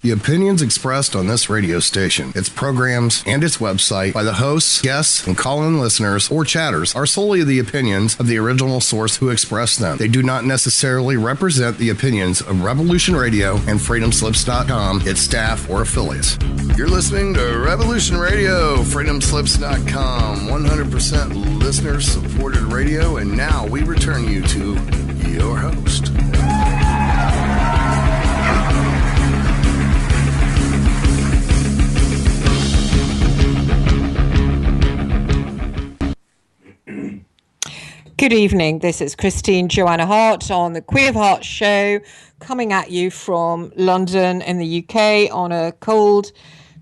The opinions expressed on this radio station, its programs, and its website by the hosts, guests, and call-in listeners or chatters are solely the opinions of the original source who expressed them. They do not necessarily represent the opinions of Revolution Radio and FreedomSlips.com, its staff, or affiliates. You're listening to Revolution Radio, FreedomSlips.com, 100% listener-supported radio, and now we return you to your host. Good evening. This is Christine Joanna Hart on the Queen of Hearts show, coming at you from London in the UK on a cold,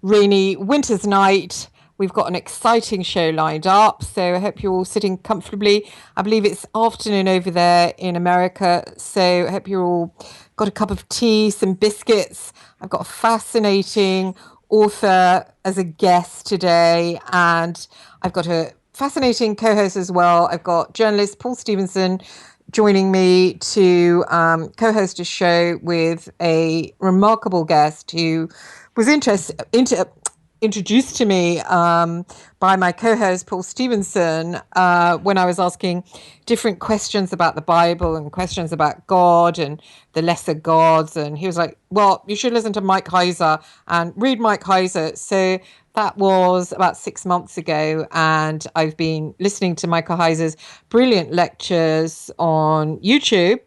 rainy winter's night. We've got an exciting show lined up, so I hope you're all sitting comfortably. I believe it's afternoon over there in America, so I hope you're all got a cup of tea, some biscuits. I've got a fascinating author as a guest today, and I've got a fascinating co-host as well. I've got journalist Paul Stevenson joining me to co-host a show with a remarkable guest who was introduced to me by my co-host Paul Stevenson when I was asking different questions about the Bible and questions about God and the lesser gods. And he was like, well, you should listen to Mike Heiser and read Mike Heiser. So that was about 6 months ago, and I've been listening to Michael Heiser's brilliant lectures on YouTube,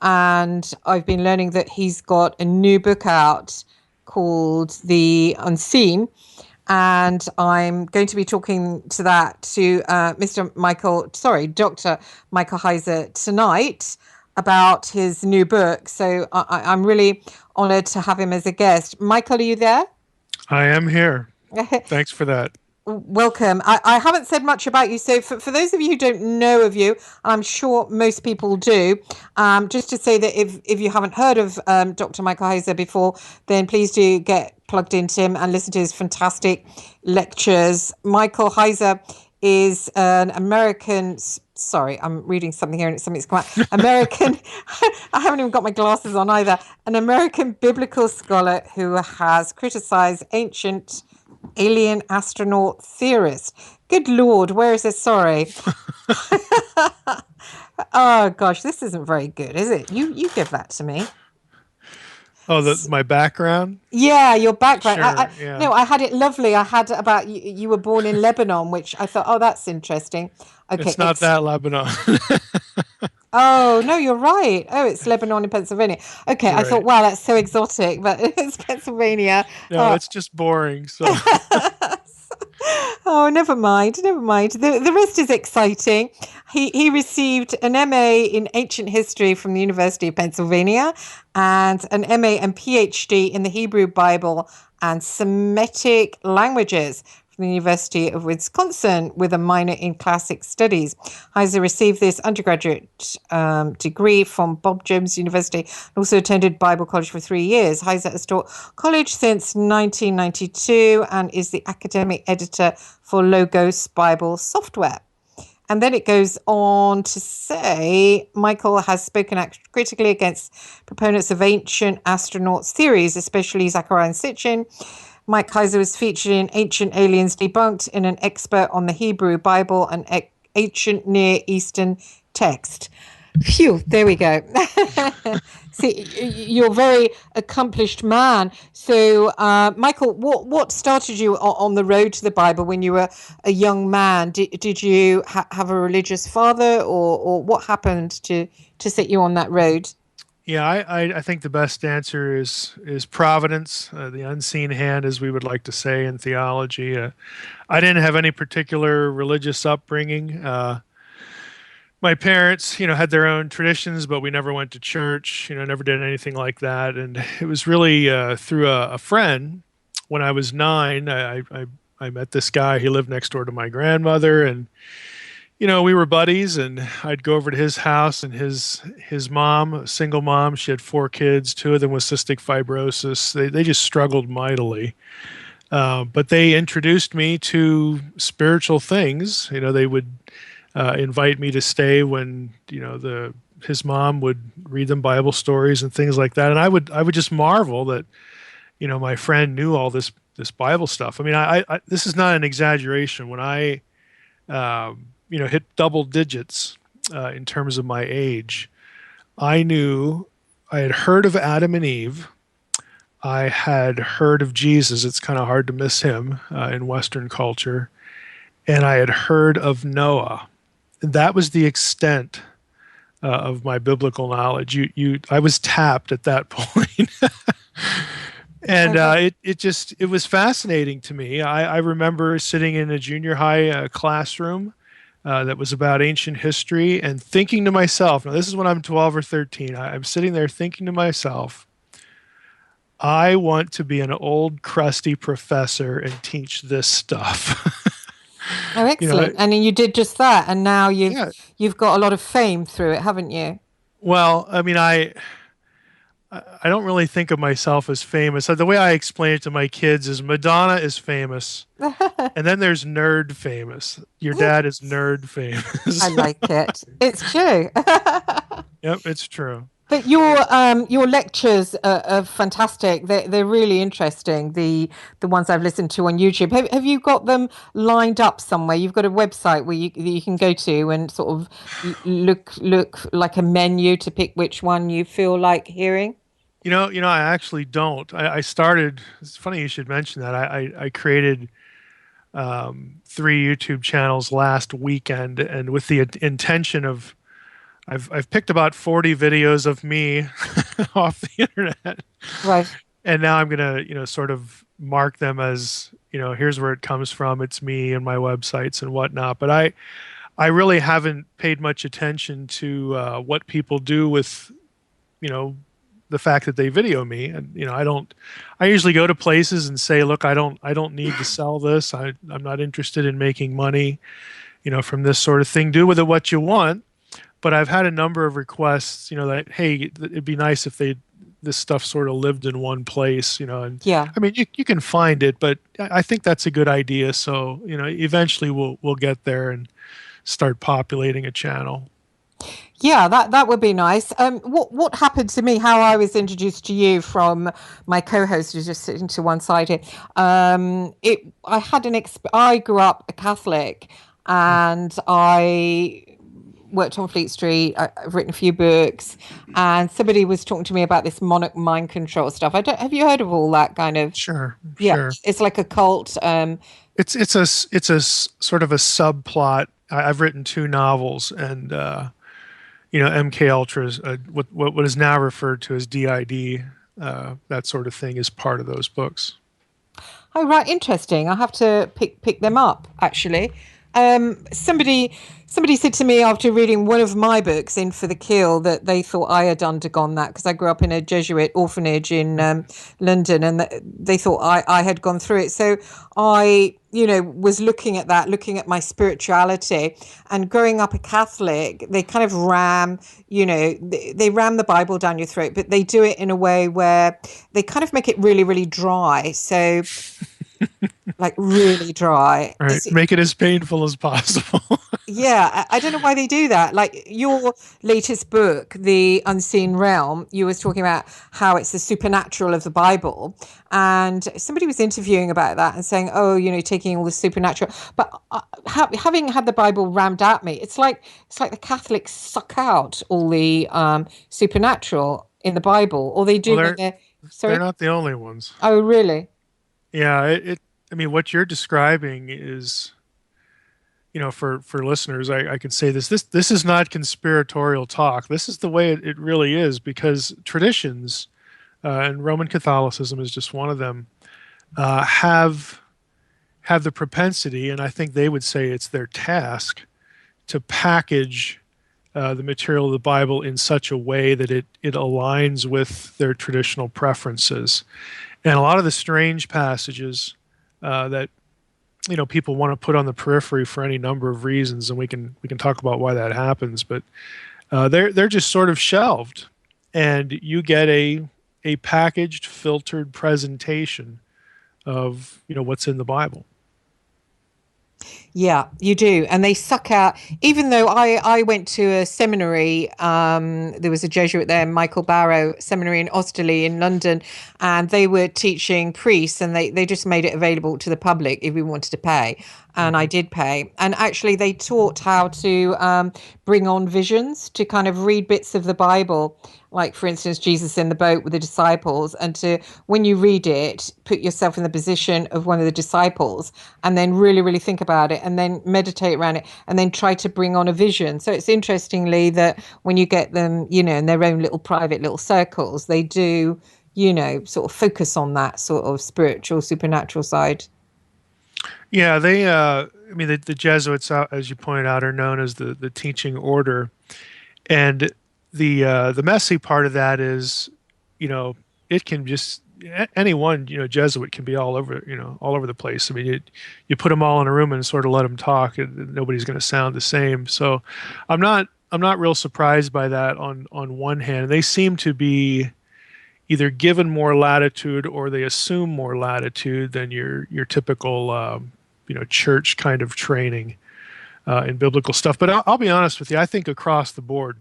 and I've been learning that he's got a new book out called The Unseen, and I'm going to be talking to Dr. Michael Heiser tonight about his new book. So I'm really honored to have him as a guest. Michael, are you there? I am here. Thanks for that. Welcome. I haven't said much about you. So for those of you who don't know of you, and I'm sure most people do, just to say that if you haven't heard of Dr. Michael Heiser before, then please do get plugged into him and listen to his fantastic lectures. Michael Heiser is an American... Sorry, I'm reading something here and something's come out. American... I haven't even got my glasses on either. An American biblical scholar who has criticized ancient alien astronaut theorist. Good Lord, where is this? Sorry. Oh gosh, this isn't very good, is it? You give that to me. Oh, my background? Yeah, your background. Sure, No, I had it lovely. I had about you were born in Lebanon, which I thought, oh, that's interesting. Okay, it's not that Lebanon. Oh, no, you're right. Oh, it's Lebanon in Pennsylvania. Okay, right. I thought, wow, that's so exotic, but it's Pennsylvania. No, it's just boring. So. Oh, never mind. The rest is exciting. He received an MA in ancient history from the University of Pennsylvania and an MA and PhD in the Hebrew Bible and Semitic languages from the University of Wisconsin with a minor in classic studies. Heiser received this undergraduate degree from Bob Jones University and also attended Bible college for 3 years. Heiser has taught college since 1992 and is the academic editor for Logos Bible Software. And then it goes on to say, Michael has spoken critically against proponents of ancient astronauts theories, especially Zecharia Sitchin. Mike Heiser was featured in Ancient Aliens Debunked in an expert on the Hebrew Bible and ancient Near Eastern text. Phew, there we go. See, you're a very accomplished man. So, Michael, what started you on the road to the Bible when you were a young man? Did you have a religious father, or what happened to set you on that road? Yeah, I think the best answer is providence, the unseen hand, as we would like to say in theology. I didn't have any particular religious upbringing. My parents, had their own traditions, but we never went to church, never did anything like that. And it was really through a friend when I was 9, I met this guy. He lived next door to my grandmother, and we were buddies, and I'd go over to his house, and his mom, a single mom, she had 4 kids, 2 of them with cystic fibrosis. They just struggled mightily. But they introduced me to spiritual things. They would invite me to stay when, his mom would read them Bible stories and things like that. And I would just marvel that, my friend knew all this Bible stuff. I mean, I this is not an exaggeration. When I hit double digits in terms of my age, I knew I had heard of Adam and Eve. I had heard of Jesus. It's kind of hard to miss him in Western culture. And I had heard of Noah. And that was the extent of my biblical knowledge. I was tapped at that point. And it was fascinating to me. I remember sitting in a junior high classroom that was about ancient history and thinking to myself, now this is when I'm 12 or 13, I'm sitting there thinking to myself, I want to be an old crusty professor and teach this stuff. Oh, excellent. And you did just that. And now you've got a lot of fame through it, haven't you? Well, I mean, I don't really think of myself as famous. The way I explain it to my kids is Madonna is famous, and then there's nerd famous. Your dad is nerd famous. I like it. It's true. Yep, it's true. But your lectures are fantastic. They're really interesting. The ones I've listened to on YouTube. Have you got them lined up somewhere? You've got a website where you can go to and sort of look like a menu to pick which one you feel like hearing. I actually don't. I started. It's funny you should mention that. I created 3 YouTube channels last weekend, and with the intention of. I've picked about 40 videos of me off the internet. Right. And now I'm going to, sort of mark them as, here's where it comes from. It's me and my websites and whatnot. But I really haven't paid much attention to what people do with, the fact that they video me. And, I usually go to places and say, look, I don't need to sell this. I'm not interested in making money, from this sort of thing. Do with it what you want. But I've had a number of requests, that, hey, it'd be nice if this stuff sort of lived in one place, and yeah. I mean, you can find it, but I think that's a good idea. So, eventually we'll get there and start populating a channel. Yeah, that would be nice. What happened to me, how I was introduced to you from my co-host who's just sitting to one side here. I grew up a Catholic, and I worked on Fleet Street. I've written a few books, and somebody was talking to me about this monarch mind control stuff. Have you heard of all that kind of? Sure. Yeah, sure. It's like a cult. It's a sort of a subplot. I've written 2 novels, and MK Ultra's what is now referred to as DID, that sort of thing, is part of those books. Oh, right, interesting. I'll have to pick them up actually. Somebody said to me after reading one of my books, In for the Kill, that they thought I had undergone that because I grew up in a Jesuit orphanage in London, and they thought I had gone through it. So I, was looking at that, looking at my spirituality, and growing up a Catholic, they kind of ram, they ram the Bible down your throat, but they do it in a way where they kind of make it really, really dry. So like really dry. Right. Make it as painful as possible. Yeah, I don't know why they do that. Like your latest book, The Unseen Realm, you was talking about how it's the supernatural of the Bible, and somebody was interviewing about that and saying, oh, taking all the supernatural. But having had the Bible rammed at me, it's like the Catholics suck out all the supernatural in the Bible, or they do. Well, they're not the only ones. Oh, really? Yeah, I mean, what you're describing is, for listeners, I can say this is not conspiratorial talk. This is the way it really is, because traditions, and Roman Catholicism is just one of them, have the propensity, and I think they would say it's their task, to package the material of the Bible in such a way that it aligns with their traditional preferences. And a lot of the strange passages that people want to put on the periphery for any number of reasons, and we can talk about why that happens, but they're just sort of shelved, and you get a packaged, filtered presentation of what's in the Bible. Yeah, you do. And they suck out, even though I went to a seminary, there was a Jesuit there, Michael Barrow Seminary in Osterley in London, and they were teaching priests, and they just made it available to the public if we wanted to pay. And I did pay. And actually, they taught how to bring on visions, to kind of read bits of the Bible, like, for instance, Jesus in the boat with the disciples, and to, when you read it, put yourself in the position of one of the disciples, and then really, really think about it, and then meditate around it, and then try to bring on a vision. So it's interestingly that when you get them, in their own little private little circles, they do, sort of focus on that sort of spiritual, supernatural side. Yeah, they. The Jesuits, as you pointed out, are known as the teaching order, and the messy part of that is, it can just, anyone Jesuit can be all over the place. I mean, you put them all in a room and sort of let them talk, and nobody's going to sound the same. So, I'm not real surprised by that. On one hand, they seem to be either given more latitude or they assume more latitude than your typical church kind of training in biblical stuff. But I'll be honest with you, I think across the board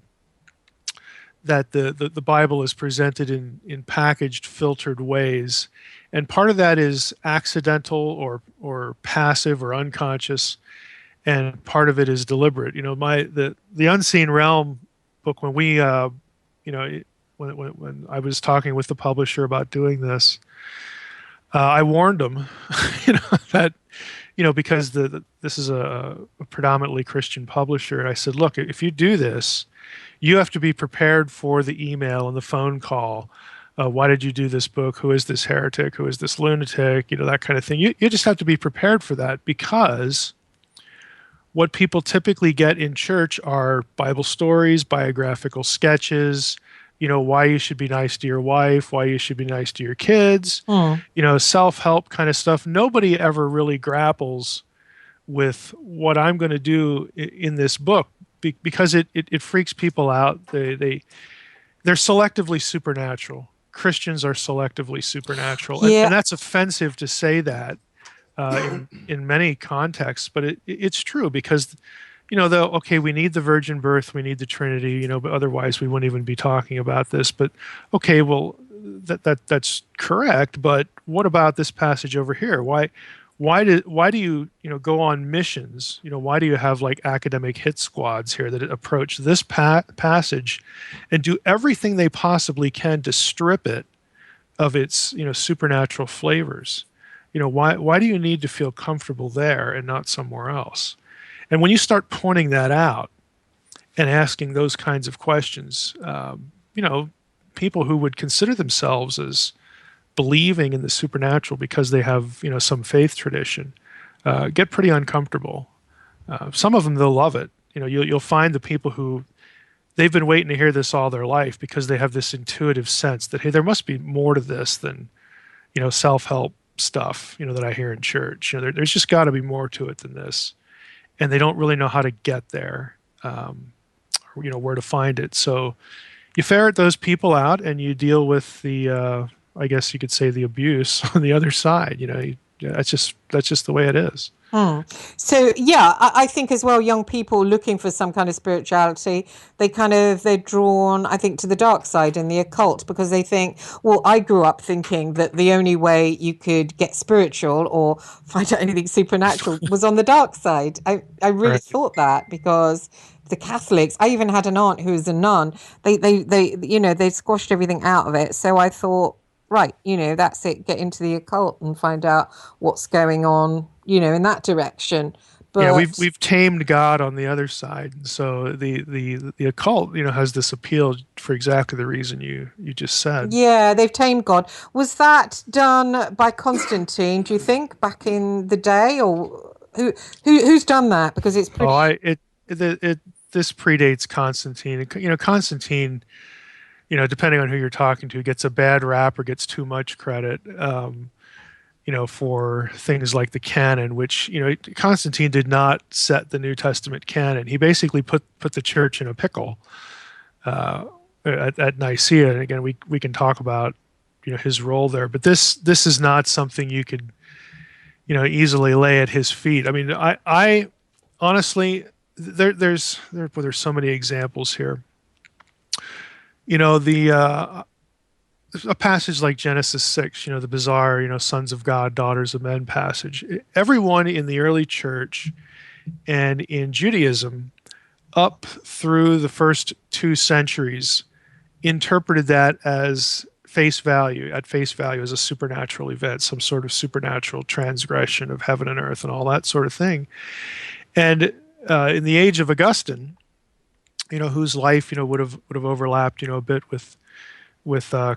that the Bible is presented in packaged, filtered ways, and part of that is accidental or passive or unconscious, and part of it is deliberate. The Unseen Realm book, when we when I was talking with the publisher about doing this, I warned them, that, because this is a predominantly Christian publisher, and I said, look, if you do this, you have to be prepared for the email and the phone call. Why did you do this book? Who is this heretic? Who is this lunatic? That kind of thing. You just have to be prepared for that, because what people typically get in church are Bible stories, biographical sketches, why you should be nice to your wife, why you should be nice to your kids, self-help kind of stuff. Nobody ever really grapples with what I'm going to do in this book, because it freaks people out. They're selectively supernatural. Christians are selectively supernatural. Yeah. And that's offensive to say that in many contexts, but it's true, because okay, we need the virgin birth, we need the Trinity, but otherwise we wouldn't even be talking about this. But okay, well, that's correct. But what about this passage over here? Why do you go on missions? Why do you have like academic hit squads here that approach this passage and do everything they possibly can to strip it of its supernatural flavors? Why do you need to feel comfortable there and not somewhere else? And when you start pointing that out and asking those kinds of questions, people who would consider themselves as believing in the supernatural because they have, some faith tradition, get pretty uncomfortable. Some of them, they'll love it. You'll find the people who they've been waiting to hear this all their life, because they have this intuitive sense that, hey, there must be more to this than, self-help stuff, that I hear in church. There's just got to be more to it than this. And they don't really know how to get there, or, where to find it. So you ferret those people out, and you deal with the, I guess you could say, the abuse on the other side. That's just the way it is. So yeah, I think as well, young people looking for some kind of spirituality, they're drawn, I think, to the dark side and the occult, because they think, well, I grew up thinking that the only way you could get spiritual or find out anything supernatural was on the dark side. I really thought that, because the Catholics, I even had an aunt who was a nun, they squashed everything out of it. So I thought, right, that's it, get into the occult and find out what's going on, in that direction. But yeah, we've tamed God on the other side. And so the occult, has this appeal for exactly the reason you just said. Yeah, they've tamed God. Was that done by Constantine, do you think, back in the day, or who's done that? Because it's pretty... this predates Constantine. Constantine, depending on who you're talking to, gets a bad rap or gets too much credit, for things like the canon, which, Constantine did not set the New Testament canon. He basically put the church in a pickle at Nicaea. And again, we can talk about, his role there. But this is not something you could easily lay at his feet. I mean, I honestly, there's so many examples here. A passage like Genesis 6, the bizarre, sons of God, daughters of men passage. Everyone in the early church and in Judaism up through the first 2 centuries interpreted that as at face value as a supernatural event, some sort of supernatural transgression of heaven and earth and all that sort of thing. And in the age of Augustine, whose life, would have overlapped, a bit with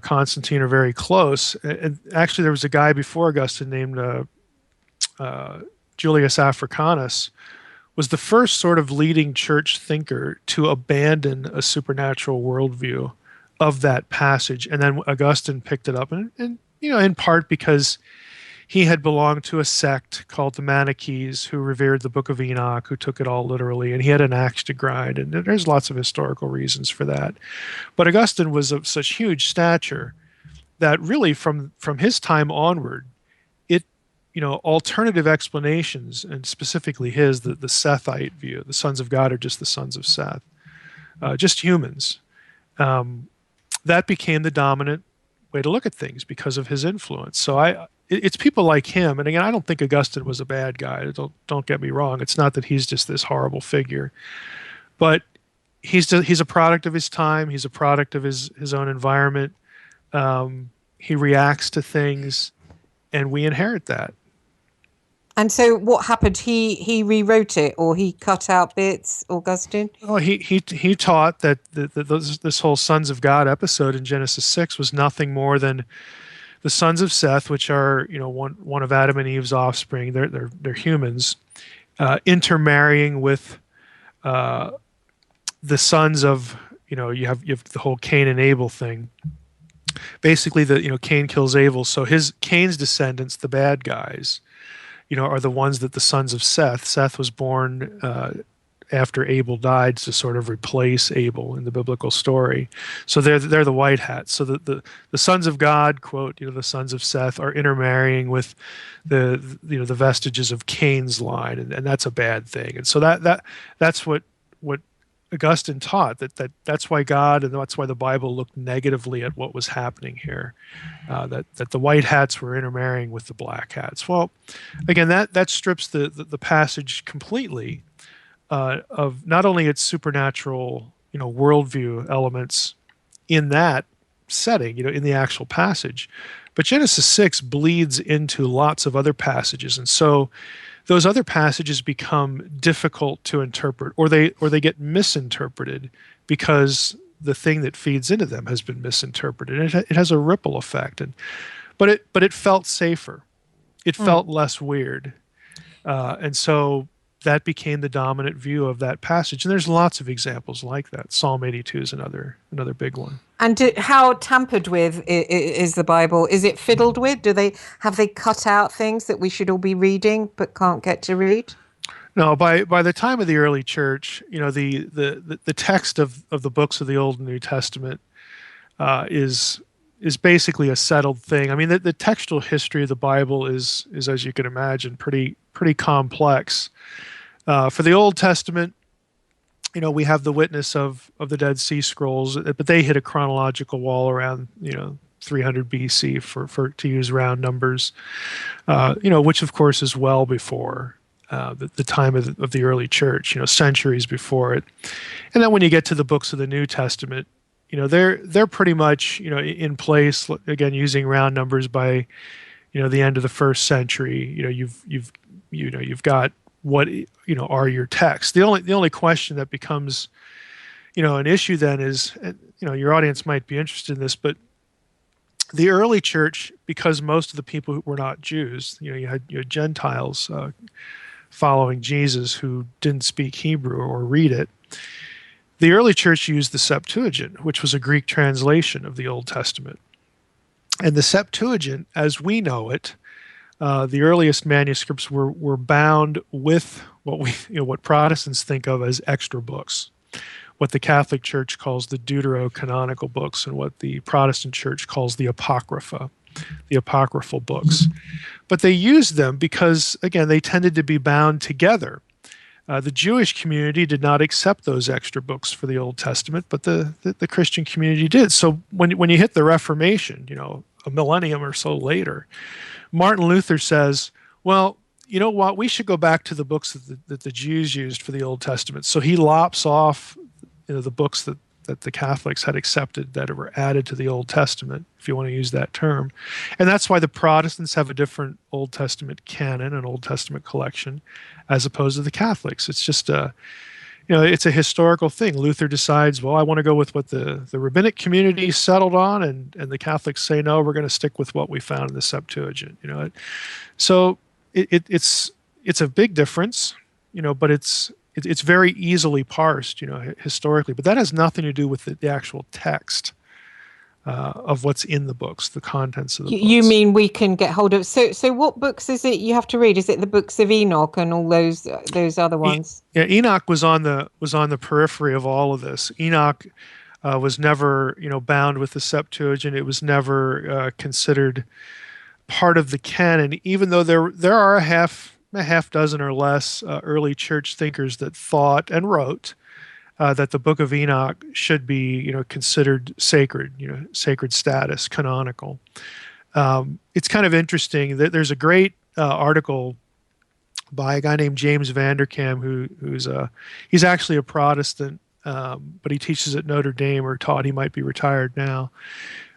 Constantine, or very close. And actually, there was a guy before Augustine named Julius Africanus, was the first sort of leading church thinker to abandon a supernatural worldview of that passage. And then Augustine picked it up, and in part because he had belonged to a sect called the Manichees, who revered the Book of Enoch, who took it all literally, and he had an axe to grind. And there's lots of historical reasons for that. But Augustine was of such huge stature that really from his time onward, alternative explanations, and specifically his, the Sethite view, the sons of God are just the sons of Seth, just humans. That became the dominant way to look at things because of his influence. So it's people like him, and again, I don't think Augustine was a bad guy. Don't get me wrong. It's not that he's just this horrible figure, but he's a product of his time. He's a product of his own environment. He reacts to things, and we inherit that. And so what happened? He rewrote it, or he cut out bits, Augustine? Oh, he taught that this whole sons of God episode in Genesis 6 was nothing more than the sons of Seth, which are one of Adam and Eve's offspring. They're humans, intermarrying with the sons of you have the whole Cain and Abel thing. Basically, Cain kills Abel, so Cain's descendants, the bad guys, are the ones that the sons of Seth. Seth was born after Abel died to sort of replace Abel in the biblical story. So they're the white hats. So the sons of God, quote, the sons of Seth, are intermarrying with the vestiges of Cain's line, and that's a bad thing. And so that's what Augustine taught, that's why God, and that's why the Bible looked negatively at what was happening here, that the white hats were intermarrying with the black hats. Well, again, that strips the passage completely of not only its supernatural worldview elements in that setting, in the actual passage, but Genesis 6 bleeds into lots of other passages, and so those other passages become difficult to interpret, or they get misinterpreted because the thing that feeds into them has been misinterpreted. It has a ripple effect, but it felt safer, it felt less weird, and so that became the dominant view of that passage. And there's lots of examples like that. Psalm 82 is another big one. And how tampered with is the Bible? Is it fiddled with? Have they cut out things that we should all be reading but can't get to read? No, by the time of the early church, the text of the books of the Old and New Testament is basically a settled thing. I mean, the textual history of the Bible is as you can imagine, pretty complex. For the Old Testament, we have the witness of the Dead Sea Scrolls, but they hit a chronological wall around 300 BC for to use round numbers, which of course is well before the time of the early church, centuries before it. And then when you get to the books of the New Testament, they're pretty much in place, again using round numbers by the end of the first century. You've got what are your texts. The only question that becomes an issue then is, your audience might be interested in this, but the early church, because most of the people who were not Jews, you had Gentiles following Jesus who didn't speak Hebrew or read it. The early church used the Septuagint, which was a Greek translation of the Old Testament. And the Septuagint, as we know it, the earliest manuscripts were bound with what Protestants think of as extra books, what the Catholic Church calls the deuterocanonical books, and what the Protestant Church calls the Apocrypha. the apocryphal books. But they used them because, again, they tended to be bound together. The Jewish community did not accept those extra books for the Old Testament, but the Christian community did. So when you hit the Reformation, a millennium or so later, Martin Luther says, well, you know what? We should go back to the books that the Jews used for the Old Testament. So he lops off the books that the Catholics had accepted that were added to the Old Testament, if you want to use that term. And that's why the Protestants have a different Old Testament canon, an Old Testament collection, as opposed to the Catholics. It's just it's a historical thing. Luther decides, well, I want to go with what the rabbinic community settled on, and the Catholics say, no, we're going to stick with what we found in the Septuagint. So it's a big difference, but it's very easily parsed, historically. But that has nothing to do with the actual text of what's in the books, the contents of the books. You mean we can get hold of? So what books is it you have to read? Is it the books of Enoch and all those other ones? Enoch was on the periphery of all of this. Enoch was never bound with the Septuagint. It was never considered part of the canon, even though there are a half dozen or less early church thinkers that thought and wrote that the Book of Enoch should be, considered sacred, sacred status, canonical. It's kind of interesting that there's a great article by a guy named James Vanderkam, he's actually a Protestant, but he teaches at Notre Dame, or taught. He might be retired now,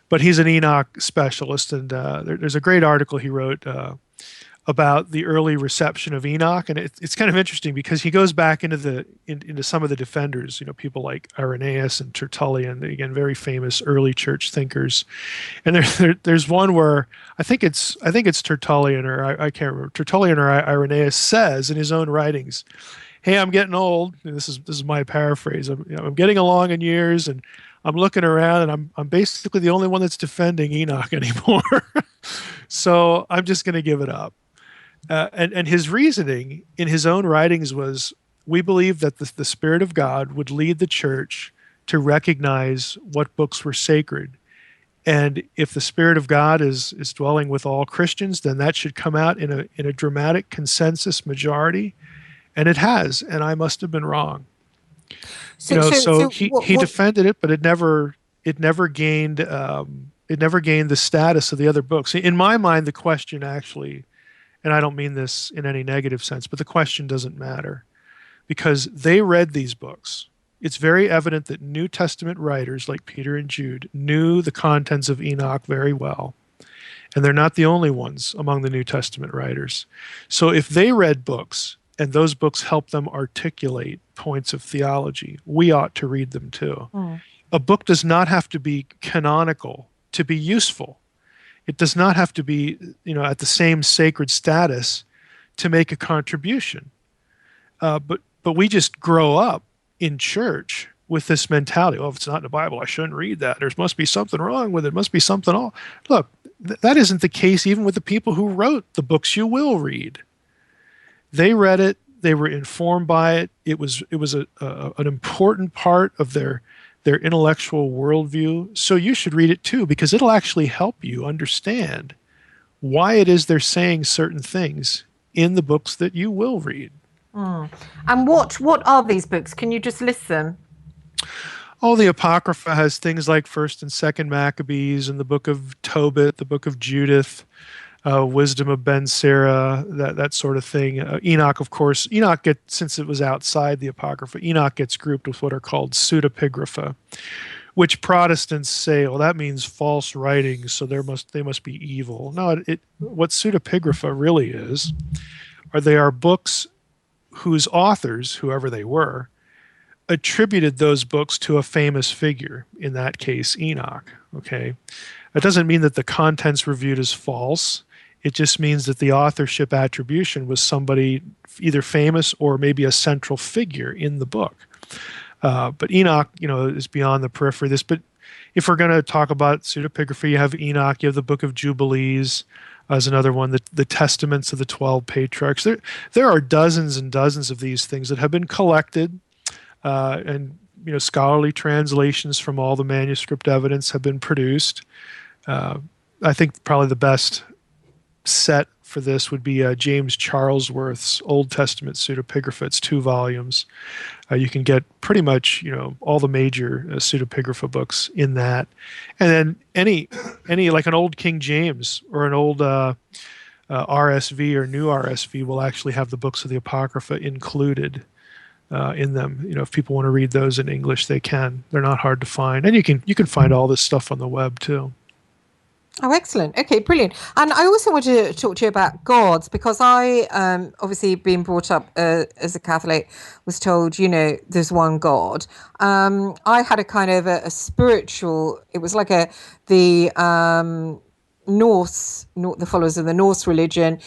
but he's an Enoch specialist, and there's a great article he wrote about the early reception of Enoch, and it's kind of interesting because he goes back into some of the defenders, people like Irenaeus and Tertullian, again, very famous early church thinkers. And there's one where I think it's Tertullian, or I can't remember, Tertullian or Irenaeus says in his own writings, "Hey, I'm getting old." And this is my paraphrase. I'm getting along in years, and I'm looking around, and I'm basically the only one that's defending Enoch anymore. So I'm just going to give it up. And his reasoning in his own writings was, we believe that the Spirit of God would lead the church to recognize what books were sacred. And if the Spirit of God is dwelling with all Christians, then that should come out in a dramatic consensus majority. And it has, and I must have been wrong. So he defended it, but it never gained the status of the other books. In my mind, the question actually, and I don't mean this in any negative sense, but the question doesn't matter, because they read these books. It's very evident that New Testament writers like Peter and Jude knew the contents of Enoch very well, and they're not the only ones among the New Testament writers. So if they read books and those books help them articulate points of theology, we ought to read them too. A book does not have to be canonical to be useful. It does not have to be, at the same sacred status to make a contribution. But we just grow up in church with this mentality. Oh, if it's not in the Bible, I shouldn't read that. There must be something wrong with it. Must be something all. Look, that isn't the case even with the people who wrote the books you will read. They read it. They were informed by it. It was an important part of their intellectual worldview. So you should read it too, because it'll actually help you understand why it is they're saying certain things in the books that you will read. And what are these books? Can you just list them? Oh, the Apocrypha has things like 1st and 2nd Maccabees, and the book of Tobit, the book of Judith, Wisdom of Ben Sira, that sort of thing. Enoch, of course, since it was outside the Apocrypha, Enoch gets grouped with what are called pseudepigrapha, which Protestants say, well, that means false writings, so they must be evil. No, what pseudepigrapha really is, they are books whose authors, whoever they were, attributed those books to a famous figure, in that case, Enoch. Okay, that doesn't mean that the contents reviewed as false. It just means that the authorship attribution was somebody either famous or maybe a central figure in the book. But Enoch, is beyond the periphery of this. But if we're going to talk about pseudepigraphy, you have Enoch, you have the Book of Jubilees as another one, the Testaments of the 12 Patriarchs. There are dozens and dozens of these things that have been collected, and scholarly translations from all the manuscript evidence have been produced. I think probably the best set for this would be James Charlesworth's Old Testament Pseudepigrapha. It's 2 volumes. You can get pretty much, all the major pseudepigrapha books in that. And then any like an old King James or an old RSV or new RSV will actually have the books of the Apocrypha included in them. If people want to read those in English, they can. They're not hard to find. And you can find all this stuff on the web too. Oh, excellent. Okay, brilliant. And I also want to talk to you about gods, because I, obviously being brought up as a Catholic, was told, there's one God. I had a kind of a spiritual, it was like the followers of the Norse religion.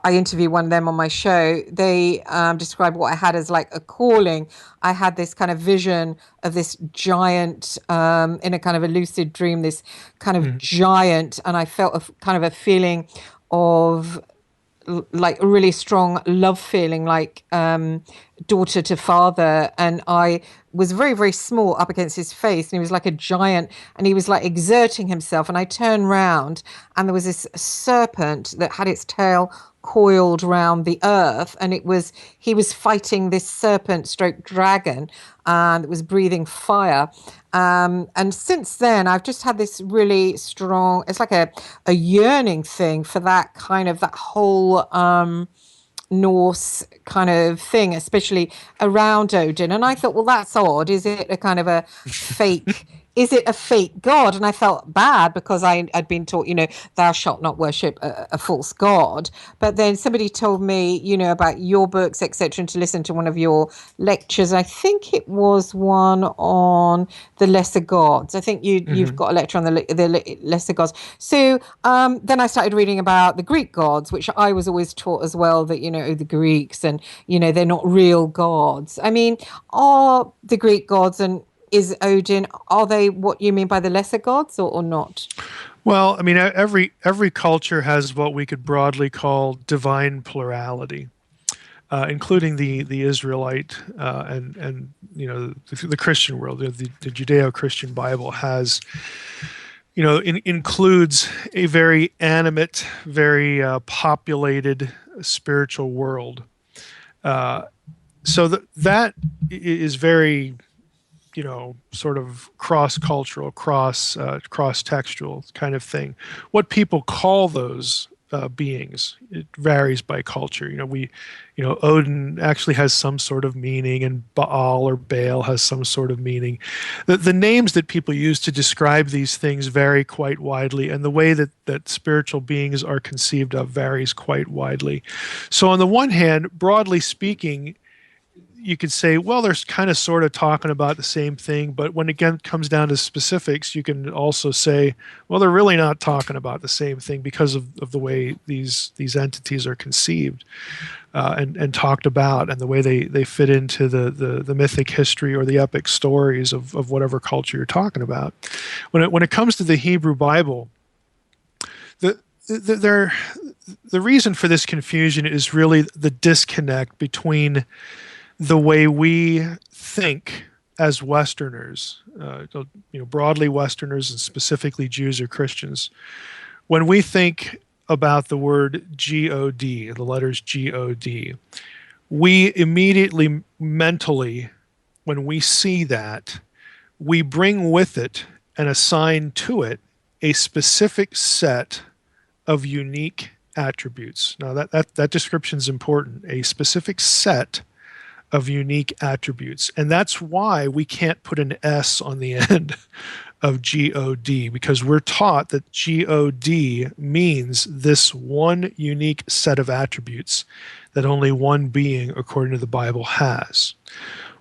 I interviewed one of them on my show. They described what I had as like a calling. I had this kind of vision of this giant, in a kind of a lucid dream, this kind of giant, and I felt kind of a feeling of like a really strong love feeling, like daughter to father. And I was very, very small up against his face, and he was like a giant, and he was like exerting himself. And I turned round, and there was this serpent that had its tail coiled round the earth, and he was fighting this serpent stroke dragon, and it was breathing fire. And since then, I've just had this really strong, it's like a yearning thing for that whole Norse kind of thing, especially around Odin. And I thought, well, that's odd. Is it a kind of a fake? Is it a fake god? And I felt bad because I'd been taught, thou shalt not worship a false god. But then somebody told me, about your books, etc., and to listen to one of your lectures. I think it was one on the lesser gods. I think you've got a lecture on the lesser gods. So then I started reading about the Greek gods, which I was always taught as well that, the Greeks and, they're not real gods. I mean, are the Greek gods and is Odin, are they what you mean by the lesser gods or not? Well, I mean, every culture has what we could broadly call divine plurality, including the Israelite and the Christian world. The Judeo-Christian Bible has, includes a very animate, very populated spiritual world. So that is very, sort of cross-cultural, cross-textual kind of thing. What people call those beings, it varies by culture. Odin actually has some sort of meaning, and Baal or Baal has some sort of meaning. The names that people use to describe these things vary quite widely, and the way that spiritual beings are conceived of varies quite widely. So on the one hand, broadly speaking, you could say, well, they're kind of sort of talking about the same thing, but when it comes down to specifics, you can also say, well, they're really not talking about the same thing because of the way these entities are conceived and talked about, and the way they fit into the mythic history or the epic stories of whatever culture you're talking about. When it comes to the Hebrew Bible, the reason for this confusion is really the disconnect between the way we think as Westerners, broadly Westerners and specifically Jews or Christians. When we think about the word G-O-D, the letters G-O-D, we immediately mentally, when we see that, we bring with it and assign to it a specific set of unique attributes. Now that description is important, a specific set of unique attributes. And that's why we can't put an S on the end of G-O-D, because we're taught that G-O-D means this one unique set of attributes that only one being, according to the Bible, has.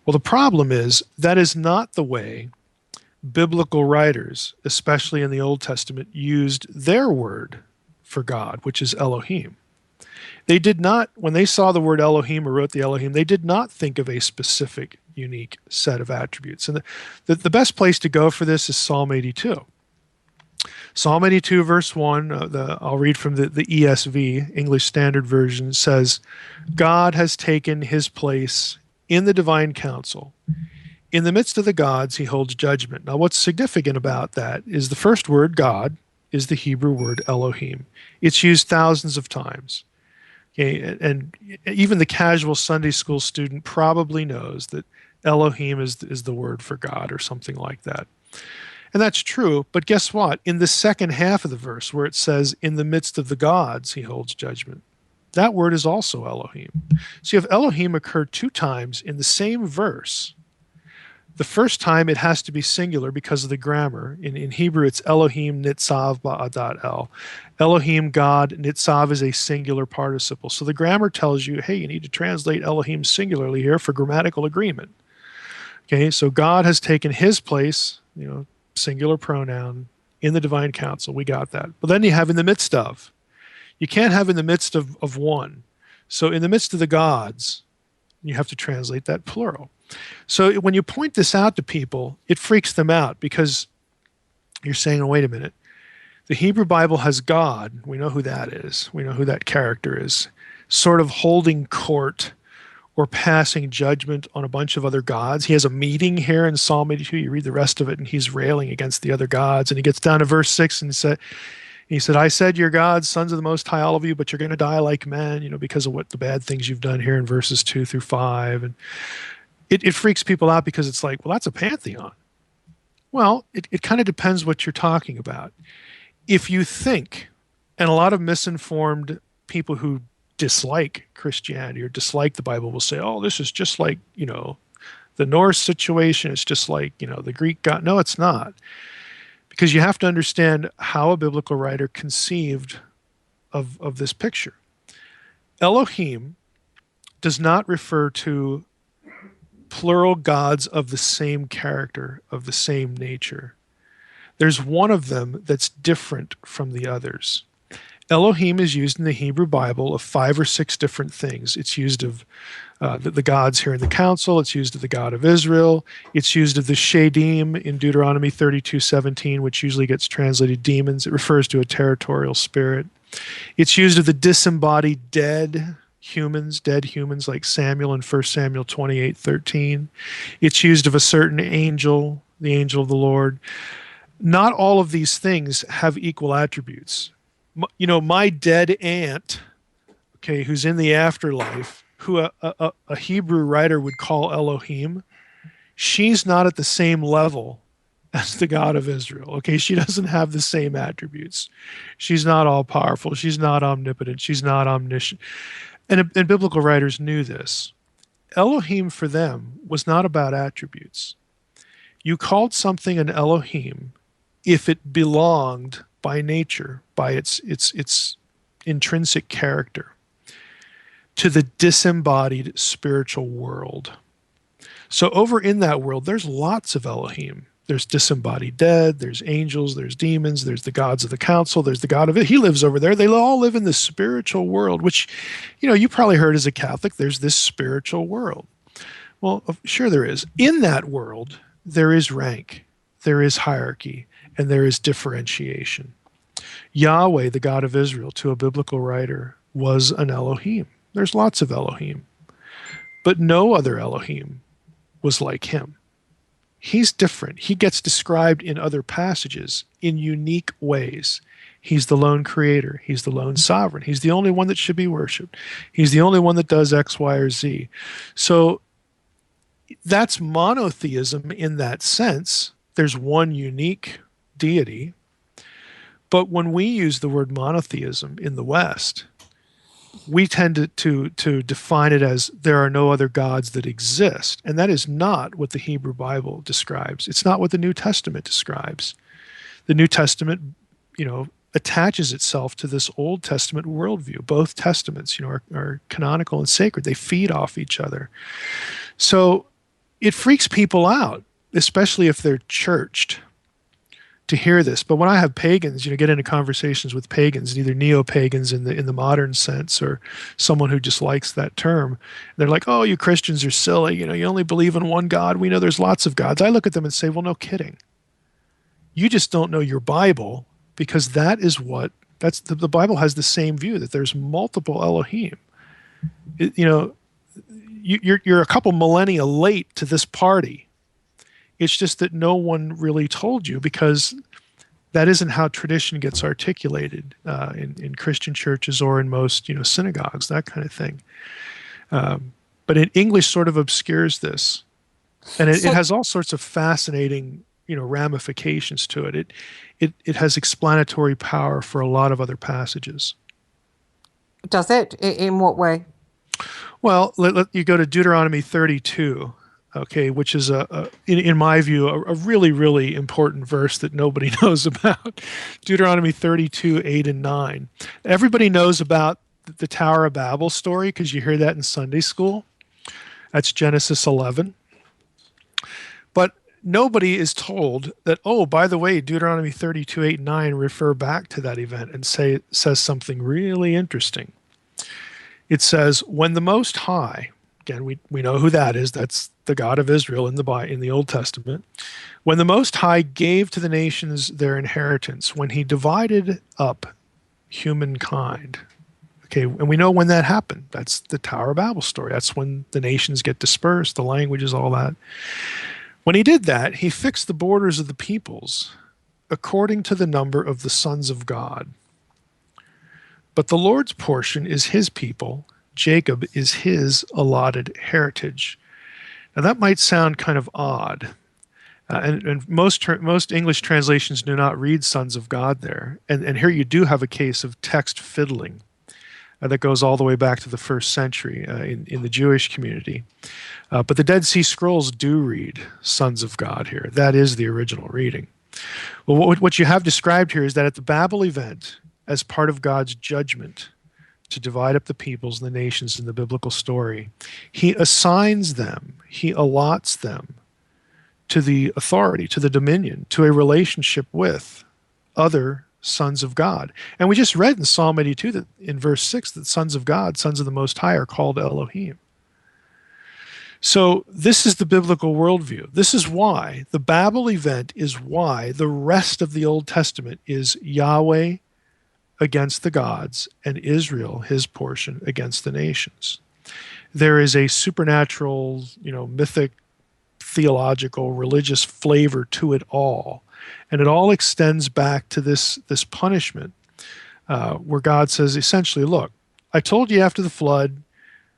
Well, the problem is that is not the way biblical writers, especially in the Old Testament, used their word for God, which is Elohim. They did not, when they saw the word Elohim or wrote the Elohim, they did not think of a specific, unique set of attributes. And the best place to go for this is Psalm 82. Psalm 82, verse 1, I'll read from the ESV, English Standard Version, says, God has taken his place in the divine council. In the midst of the gods, he holds judgment. Now, what's significant about that is the first word, God, is the Hebrew word Elohim. It's used thousands of times. Okay, and even the casual Sunday school student probably knows that Elohim is the word for God or something like that. And that's true, but guess what? In the second half of the verse where it says, in the midst of the gods, he holds judgment, that word is also Elohim. So you have Elohim occur 2 times in the same verse. The first time it has to be singular because of the grammar. In Hebrew, it's Elohim nitzav ba'adat el. Elohim, God, nitzav is a singular participle. So the grammar tells you, hey, you need to translate Elohim singularly here for grammatical agreement. Okay, so God has taken his place, singular pronoun, in the divine council. We got that. But then you have in the midst of. You can't have in the midst of one. So in the midst of the gods, you have to translate that plural. So when you point this out to people, it freaks them out because you're saying, oh, wait a minute. The Hebrew Bible has God. We know who that is. We know who that character is. Sort of holding court or passing judgment on a bunch of other gods. He has a meeting here in Psalm 82. You read the rest of it, and he's railing against the other gods. And he gets down to verse 6 and he said, I said, you're gods, sons of the Most High, all of you, but you're going to die like men, because of what the bad things you've done here in verses 2 through 5. And it freaks people out because it's like, well, that's a pantheon. Well, it kind of depends what you're talking about. If you think, and a lot of misinformed people who dislike Christianity or dislike the Bible will say, oh, this is just like, the Norse situation. It's just like, the Greek God. No, it's not. Because you have to understand how a biblical writer conceived of this picture. Elohim does not refer to plural gods of the same character, of the same nature. There's one of them that's different from the others. Elohim is used in the Hebrew Bible of 5 or 6 different things. It's used of the gods here in the council. It's used of the God of Israel. It's used of the Shadim in Deuteronomy 32:17, which usually gets translated demons. It refers to a territorial spirit. It's used of the disembodied dead humans like Samuel in 1 Samuel 28:13. It's used of a certain angel, the angel of the Lord. Not all of these things have equal attributes. My dead aunt, okay, who's in the afterlife, who a Hebrew writer would call Elohim, she's not at the same level as the God of Israel. Okay, she doesn't have the same attributes. She's not all powerful. She's not omnipotent. She's not omniscient. And biblical writers knew this. Elohim for them was not about attributes. You called something an Elohim if it belonged by nature, by its intrinsic character, to the disembodied spiritual world. So over in that world, there's lots of Elohim. There's disembodied dead, there's angels, there's demons, there's the gods of the council, there's the God of it. He lives over there. They all live in the spiritual world, which, you probably heard as a Catholic, there's this spiritual world. Well, sure there is. In that world, there is rank, there is hierarchy, and there is differentiation. Yahweh, the God of Israel, to a biblical writer, was an Elohim. There's lots of Elohim. But no other Elohim was like him. He's different. He gets described in other passages in unique ways. He's the lone creator. He's the lone sovereign. He's the only one that should be worshipped. He's the only one that does X, Y, or Z. So that's monotheism in that sense. There's one unique deity. But when we use the word monotheism in the West, we tend to define it as there are no other gods that exist. And that is not what the Hebrew Bible describes. It's not what the New Testament describes. The New Testament, attaches itself to this Old Testament worldview. Both testaments, are canonical and sacred. They feed off each other. So it freaks people out, especially if they're churched, to hear this. But when I have pagans, get into conversations with pagans, either neo-pagans in the modern sense or someone who just likes that term, they're like, oh, you Christians are silly. You only believe in one God. We know there's lots of gods. I look at them and say, well, no kidding. You just don't know your Bible, because that's the Bible has the same view, that there's multiple Elohim. You're a couple millennia late to this party. It's just that no one really told you, because that isn't how tradition gets articulated in Christian churches or in most synagogues, that kind of thing. But in English sort of obscures this, and it has all sorts of fascinating ramifications to it. It has explanatory power for a lot of other passages. Does it? In what way? Well, you go to Deuteronomy 32, okay, which is in my view, a really, really important verse that nobody knows about. Deuteronomy 32, 8 and 9. Everybody knows about the Tower of Babel story because you hear that in Sunday school. That's Genesis 11. But nobody is told that, oh, by the way, Deuteronomy 32, 8 and 9 refer back to that event and says something really interesting. It says, when the Most High, again, we know who that is. That's the God of Israel in the Old Testament. When the Most High gave to the nations their inheritance, when he divided up humankind. Okay, and we know when that happened. That's the Tower of Babel story. That's when the nations get dispersed, the languages, all that. When he did that, he fixed the borders of the peoples according to the number of the sons of God. But the Lord's portion is his people. Jacob is his allotted heritage. Now that might sound kind of odd. And most English translations do not read sons of God there. And here you do have a case of text fiddling that goes all the way back to the first century in the Jewish community. But the Dead Sea Scrolls do read sons of God here. That is the original reading. Well, what you have described here is that at the Babel event, as part of God's judgment to divide up the peoples and the nations in the biblical story, he assigns them, he allots them to the authority, to the dominion, to a relationship with other sons of God. And we just read in Psalm 82 that in verse 6 that sons of God, sons of the Most High, are called Elohim. So this is the biblical worldview. This is why the Babel event is why the rest of the Old Testament is Yahweh against the gods and Israel, his portion, against the nations. There is a supernatural, mythic, theological, religious flavor to it all. And it all extends back to this punishment where God says, essentially, look, I told you after the flood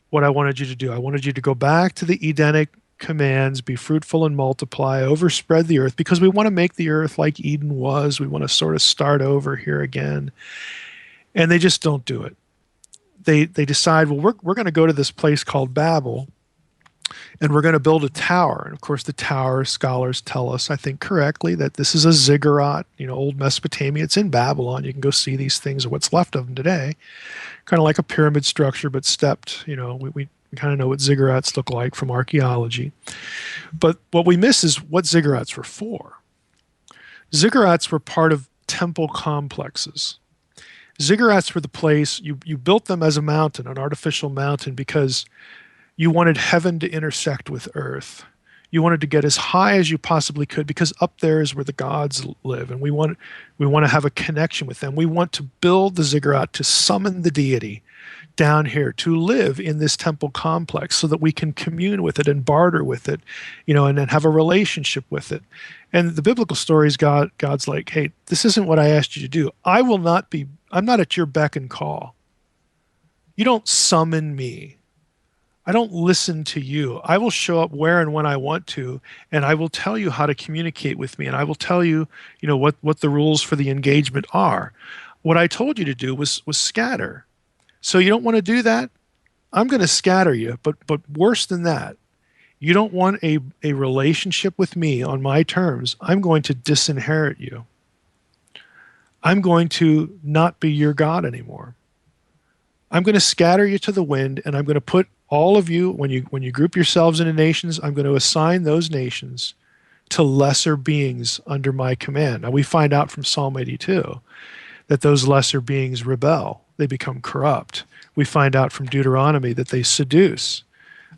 what I wanted you to do. I wanted you to go back to the Edenic commands, be fruitful and multiply, overspread the earth, because we want to make the earth like Eden was. We want to sort of start over here again. And they just don't do it. They decide, well, we're going to go to this place called Babel, and we're going to build a tower. And of course, the tower, scholars tell us, I think correctly, that this is a ziggurat, old Mesopotamia. It's in Babylon. You can go see these things, or what's left of them today. Kind of like a pyramid structure, but stepped. We kind of know what ziggurats look like from archaeology. But what we miss is what ziggurats were for. Ziggurats were part of temple complexes. Ziggurats were the place, you built them as a mountain, an artificial mountain, because you wanted heaven to intersect with earth. You wanted to get as high as you possibly could, because up there is where the gods live, and we want to have a connection with them. We want to build the ziggurat to summon the deity down here to live in this temple complex so that we can commune with it and barter with it, and then have a relationship with it. And the biblical stories, God's like, hey, this isn't what I asked you to do. I'm not at your beck and call. You don't summon me. I don't listen to you. I will show up where and when I want to, and I will tell you how to communicate with me, and I will tell you, what the rules for the engagement are. What I told you to do was scatter. So you don't want to do that? I'm going to scatter you, but worse than that, you don't want a relationship with me on my terms, I'm going to disinherit you. I'm going to not be your God anymore. I'm going to scatter you to the wind, and I'm going to put all of you, when you group yourselves into nations, I'm going to assign those nations to lesser beings under my command. Now we find out from Psalm 82 that those lesser beings rebel. They become corrupt. We find out from Deuteronomy that they seduce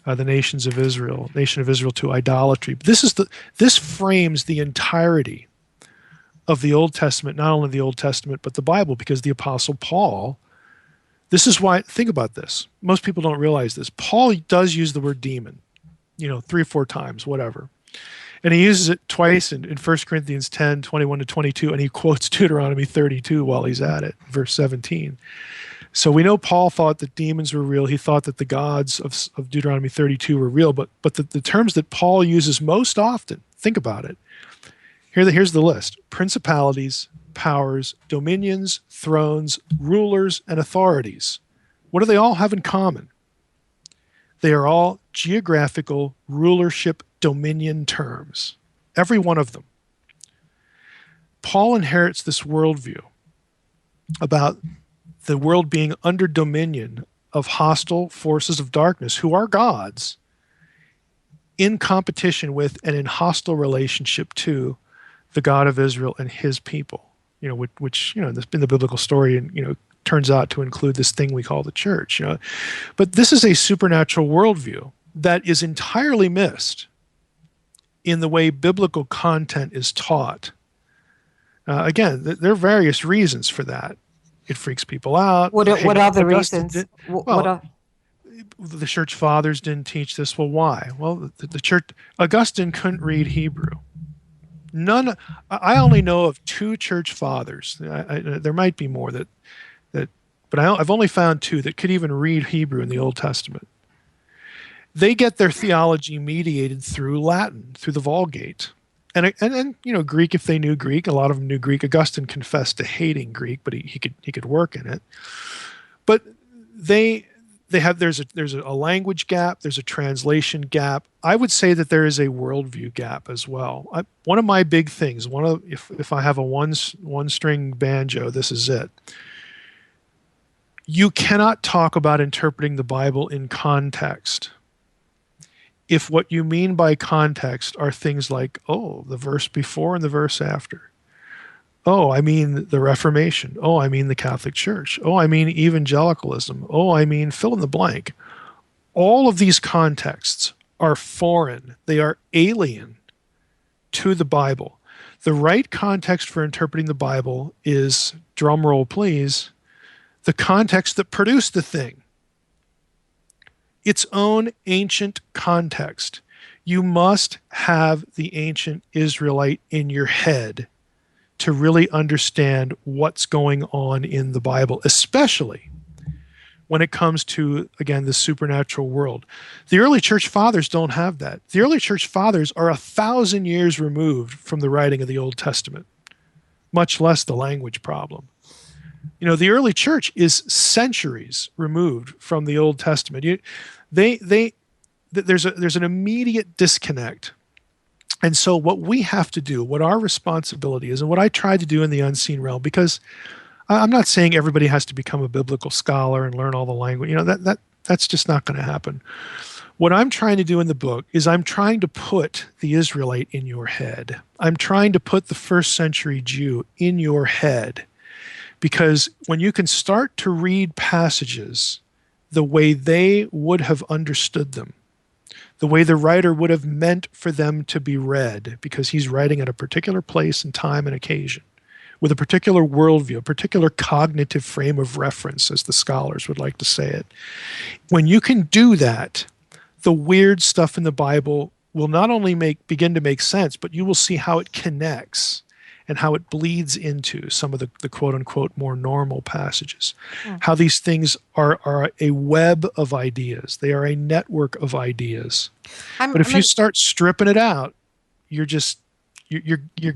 the nation of Israel to idolatry. This frames the entirety of the Old Testament, not only the Old Testament, but the Bible, because the Apostle Paul, this is why, think about this. Most people don't realize this. Paul does use the word demon, 3 or 4 times, whatever. And he uses it twice in 1 Corinthians 10, 21 to 22, and he quotes Deuteronomy 32 while he's at it, verse 17. So we know Paul thought that demons were real. He thought that the gods of Deuteronomy 32 were real, but the terms that Paul uses most often, think about it. Here's the list: principalities, powers, dominions, thrones, rulers, and authorities. What do they all have in common? They are all geographical rulership dominion terms, every one of them. Paul inherits this worldview about the world being under dominion of hostile forces of darkness who are gods in competition with and in hostile relationship to the God of Israel and his people, which in the biblical story, and turns out to include this thing we call the church. But this is a supernatural worldview that is entirely missed in the way biblical content is taught. Again, there are various reasons for that. It freaks people out. What are the reasons? The church fathers didn't teach this. Well, why? Well, the church, Augustine couldn't read Hebrew. I only know of 2 church fathers. There might be more but I've only found 2 that could even read Hebrew in the Old Testament. They get their theology mediated through Latin, through the Vulgate. And Greek, if they knew Greek. A lot of them knew Greek. Augustine confessed to hating Greek, but he could work in it. But there's a language gap, there's a translation gap. I would say that there is a worldview gap as well. One of my big things, if I have a one string banjo, this is it. You cannot talk about interpreting the Bible in context if what you mean by context are things like, the verse before and the verse after. I mean the Reformation. I mean the Catholic Church. I mean evangelicalism. I mean fill in the blank. All of these contexts are foreign. They are alien to the Bible. The right context for interpreting the Bible is, drum roll please, the context that produced the thing. Its own ancient context. You must have the ancient Israelite in your head to really understand what's going on in the Bible, especially when it comes to, again, the supernatural world. The early church fathers don't have that. The early church fathers are 1,000 years removed from the writing of the Old Testament, much less the language problem. The early church is centuries removed from the Old Testament. There's an immediate disconnect. And so what we have to do, what our responsibility is, and what I try to do in the unseen realm, because I'm not saying everybody has to become a biblical scholar and learn all the language. That's just not going to happen. What I'm trying to do in the book is I'm trying to put the Israelite in your head. I'm trying to put the first century Jew in your head. Because when you can start to read passages the way they would have understood them, the way the writer would have meant for them to be read, because he's writing at a particular place and time and occasion, with a particular worldview, a particular cognitive frame of reference, as the scholars would like to say it. When you can do that, the weird stuff in the Bible will not only begin to make sense, but you will see how it connects and how it bleeds into some of the quote-unquote more normal passages. How these things are a web of ideas. They are a network of ideas. But if you start stripping it out, you're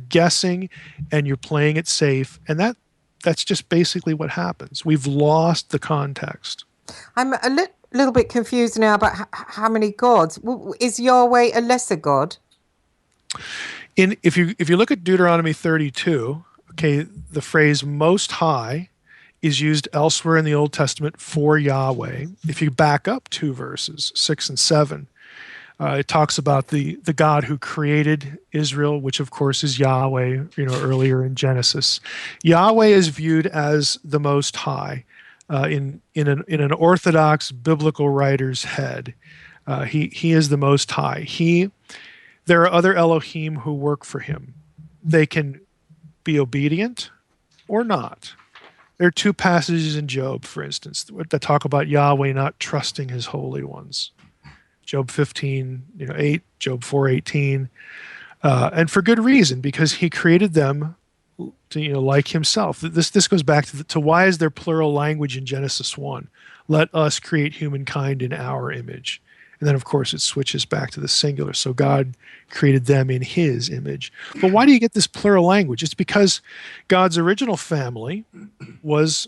guessing and you're playing it safe, and that's just basically what happens. We've lost the context. I'm a little bit confused now about how many gods. Is Yahweh a lesser god? If you look at Deuteronomy 32, the phrase "Most High" is used elsewhere in the Old Testament for Yahweh. If you back up 2 verses, 6 and 7, it talks about the God who created Israel, which of course is Yahweh. Earlier in Genesis, Yahweh is viewed as the Most High in an Orthodox biblical writer's head. He is the Most High. There are other Elohim who work for him. They can be obedient or not. There are 2 passages in Job, for instance, that talk about Yahweh not trusting his holy ones. Job 15:8, Job 4:18. and for good reason, because he created them to, like himself. This goes back to why is there plural language in Genesis 1? Let us create humankind in our image. And then, of course, it switches back to the singular. So God created them in his image. But why do you get this plural language? It's because God's original family was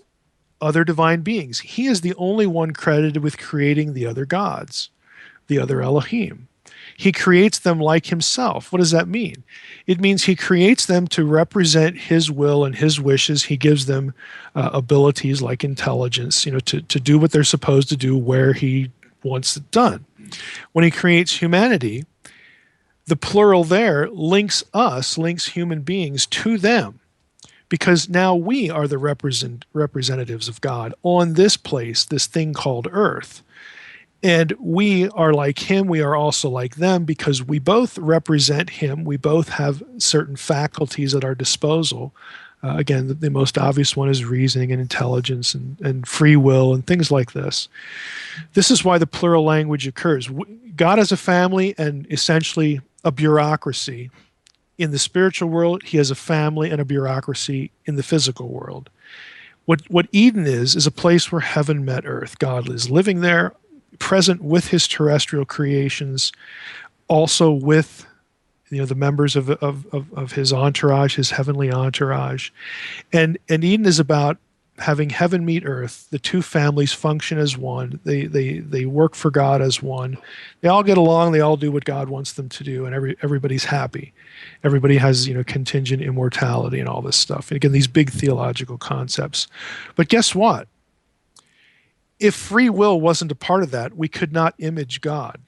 other divine beings. He is the only one credited with creating the other gods, the other Elohim. He creates them like himself. What does that mean? It means he creates them to represent his will and his wishes. He gives them abilities like intelligence, to do what they're supposed to do where he wants it done. When he creates humanity, the plural there links human beings to them, because now we are the representatives of God on this place, this thing called earth. And we are like him. We are also like them because we both represent him. We both have certain faculties at our disposal. Again, the most obvious one is reasoning and intelligence and free will and things like this. This is why the plural language occurs. God has a family and essentially a bureaucracy. In the spiritual world, he has a family and a bureaucracy in the physical world. What Eden is a place where heaven met earth. God is living there, present with his terrestrial creations, also with the members of his entourage, his heavenly entourage. And Eden is about having heaven meet earth. The two families function as one. They work for God as one. They all get along. They all do what God wants them to do, and everybody's happy. Everybody has contingent immortality and all this stuff. And again, these big theological concepts. But guess what? If free will wasn't a part of that, we could not image God,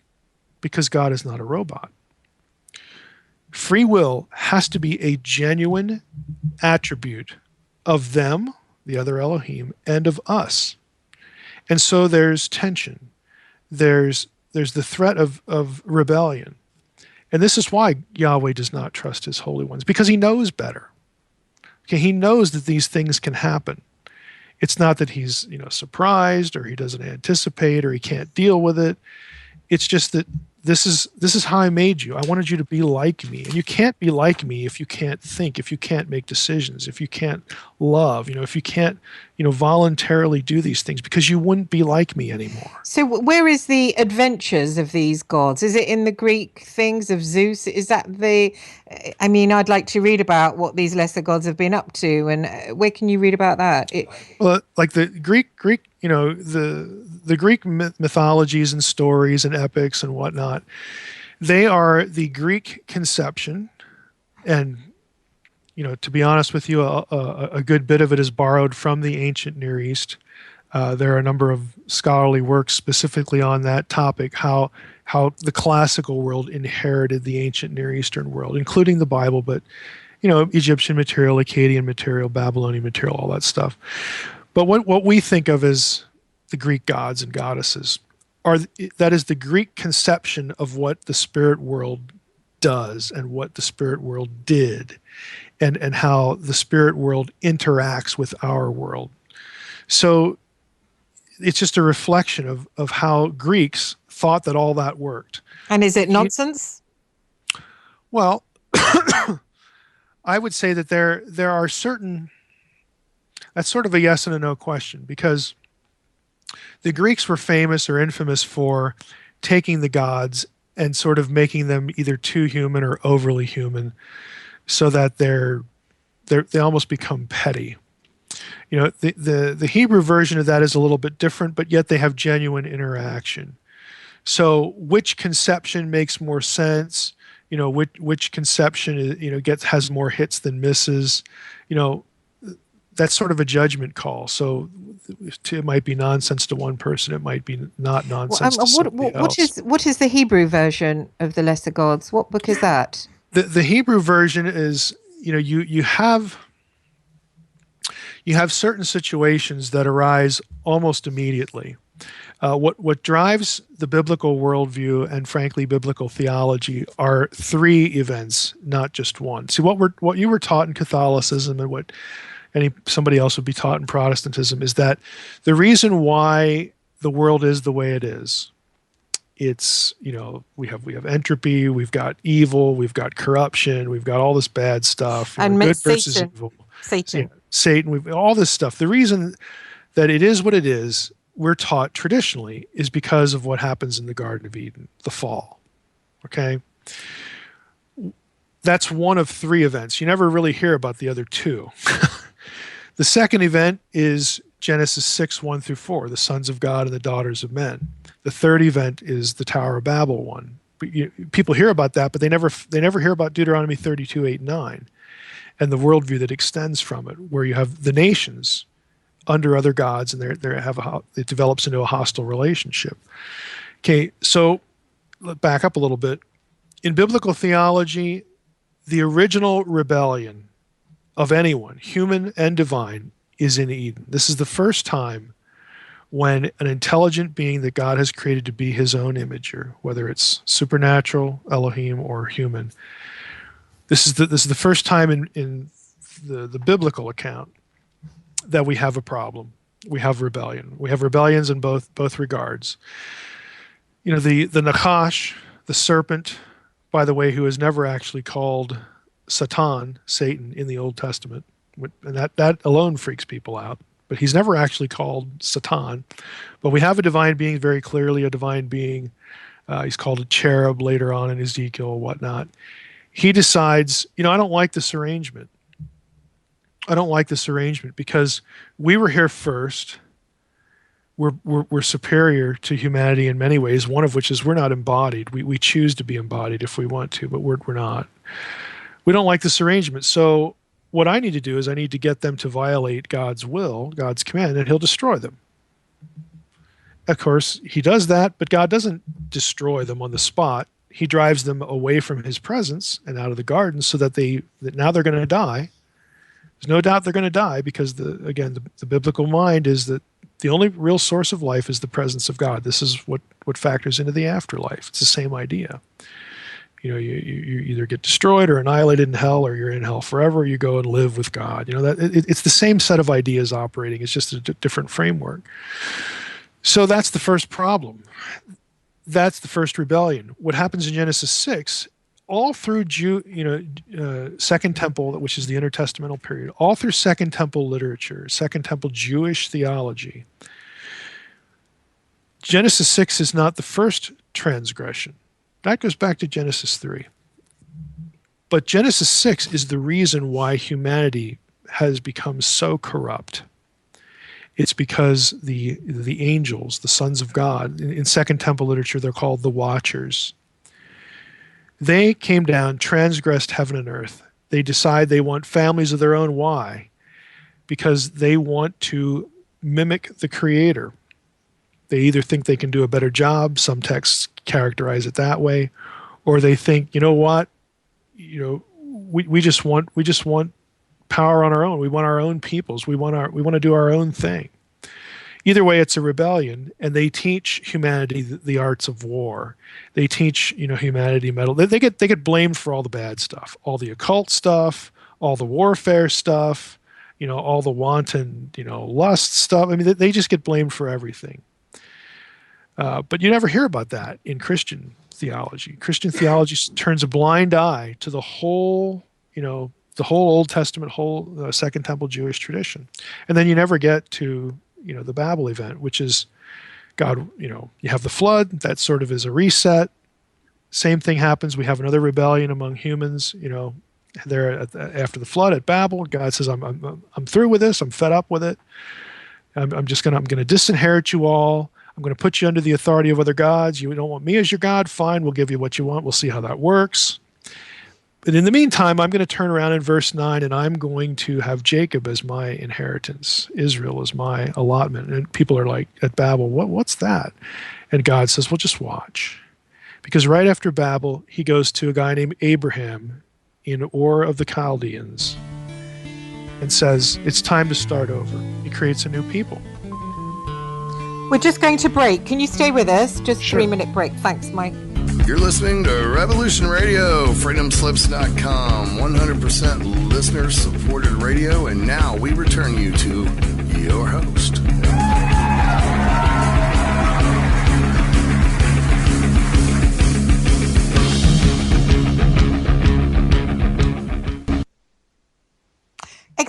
because God is not a robot. Free will has to be a genuine attribute of them, the other Elohim, and of us. And so there's tension. There's the threat of rebellion. And this is why Yahweh does not trust his holy ones, because he knows better. Okay, he knows that these things can happen. It's not that he's surprised or he doesn't anticipate or he can't deal with it. It's just that this is how I made you. I wanted you to be like me. And you can't be like me if you can't think, if you can't make decisions, if you can't love, if you can't, voluntarily do these things, because you wouldn't be like me anymore. So where is the adventures of these gods? Is it in the Greek things of Zeus? Is that I'd like to read about what these lesser gods have been up to. And where can you read about that? Well, like the Greek, the Greek mythologies and stories and epics and whatnot, they are the Greek conception. And, to be honest with you, a good bit of it is borrowed from the ancient Near East. There are a number of scholarly works specifically on that topic, how the classical world inherited the ancient Near Eastern world, including the Bible, but, Egyptian material, Akkadian material, Babylonian material, all that stuff. But what we think of as the Greek gods and goddesses that is the Greek conception of what the spirit world does and what the spirit world did, and how the spirit world interacts with our world. So it's just a reflection of how Greeks thought that all that worked. And is it nonsense? Well, I would say that there are certain, that's sort of a yes and a no question, because the Greeks were famous or infamous for taking the gods and sort of making them either too human or overly human, so that they almost become petty. The Hebrew version of that is a little bit different, but yet they have genuine interaction. So which conception makes more sense? Which conception has more hits than misses? That's sort of a judgment call. So it might be nonsense to one person. It might be not nonsense to somebody else. What is the Hebrew version of the lesser gods? What book is that? The Hebrew version is, you have certain situations that arise almost immediately. What drives the biblical worldview and, frankly, biblical theology are three events, not just one. See, what you were taught in Catholicism and what somebody else would be taught in Protestantism is that the reason why the world is the way it is It's, we have entropy, we've got evil, we've got corruption, we've got all this bad stuff, and good Satan. versus evil. Satan. Satan, we've all this stuff. The reason that it is what it is, we're taught traditionally, is because of what happens in the Garden of Eden, the fall. Okay? That's one of three events. You never really hear about the other two. The second event is Genesis 6, 1 through 4, the sons of God and the daughters of men. The third event is the Tower of Babel one. People hear about that, but they never hear about Deuteronomy 32, 8, 9, and the worldview that extends from it, where you have the nations under other gods, and it develops into a hostile relationship. Okay, so let's back up a little bit. In biblical theology, the original rebellion of anyone, human and divine, is in Eden. This is the first time when an intelligent being that God has created to be his own imager, whether it's supernatural, Elohim, or human. This is the first time in the biblical account that we have a problem. We have rebellion. We have rebellions in both regards. The Nachash, the serpent, by the way, who is never actually called Satan in the Old Testament, and that alone freaks people out. But he's never actually called Satan. But we have a divine being, very clearly a divine being. He's called a cherub later on in Ezekiel and whatnot. He decides, I don't like this arrangement. I don't like this arrangement because we were here first. We're superior to humanity in many ways, one of which is we're not embodied. We choose to be embodied if we want to, but we're not. We don't like this arrangement. So what I need to do is I need to get them to violate God's will, God's command, and he'll destroy them. Of course, he does that, but God doesn't destroy them on the spot. He drives them away from his presence and out of the garden so that now they're going to die. There's no doubt they're going to die because, the biblical mind is that the only real source of life is the presence of God. This is what factors into the afterlife. It's the same idea. You either get destroyed or annihilated in hell, or you're in hell forever, or you go and live with God. It's the same set of ideas operating. It's just a different framework. So that's the first problem. That's the first rebellion. What happens in Genesis 6, all through Second Temple, which is the intertestamental period, all through Second Temple literature, Second Temple Jewish theology, Genesis 6 is not the first transgression. That goes back to Genesis 3. But Genesis 6 is the reason why humanity has become so corrupt. It's because the angels, the sons of God, in Second Temple literature, they're called the Watchers. They came down, transgressed heaven and earth. They decide they want families of their own. Why? Because they want to mimic the Creator. They either think they can do a better job, some texts characterize it that way, or they think, we just want power on our own. We want our own peoples. We want to do our own thing. Either way, it's a rebellion, and they teach humanity the arts of war. They teach, humanity metal. They get blamed for all the bad stuff, all the occult stuff, all the warfare stuff, all the wanton, lust stuff. I mean, they just get blamed for everything. But you never hear about that in Christian theology. Christian theology turns a blind eye to the whole, the whole Old Testament, whole Second Temple Jewish tradition. And then you never get to, the Babel event, which is God, you have the flood. That sort of is a reset. Same thing happens. We have another rebellion among humans, there after the flood at Babel. God says, I'm through with this. I'm fed up with it. I'm going to disinherit you all. I'm going to put you under the authority of other gods. You don't want me as your God? Fine, we'll give you what you want. We'll see how that works. But in the meantime, I'm going to turn around in verse 9, and I'm going to have Jacob as my inheritance, Israel as my allotment. And people are like, at Babel, what's that? And God says, well, just watch. Because right after Babel, he goes to a guy named Abraham in Ur of the Chaldeans and says, it's time to start over. He creates a new people. We're just going to break. Can you stay with us? Just Sure. 3-minute break. Thanks, Mike. You're listening to Revolution Radio, freedomslips.com, 100% listener-supported radio, and now we return you to your host.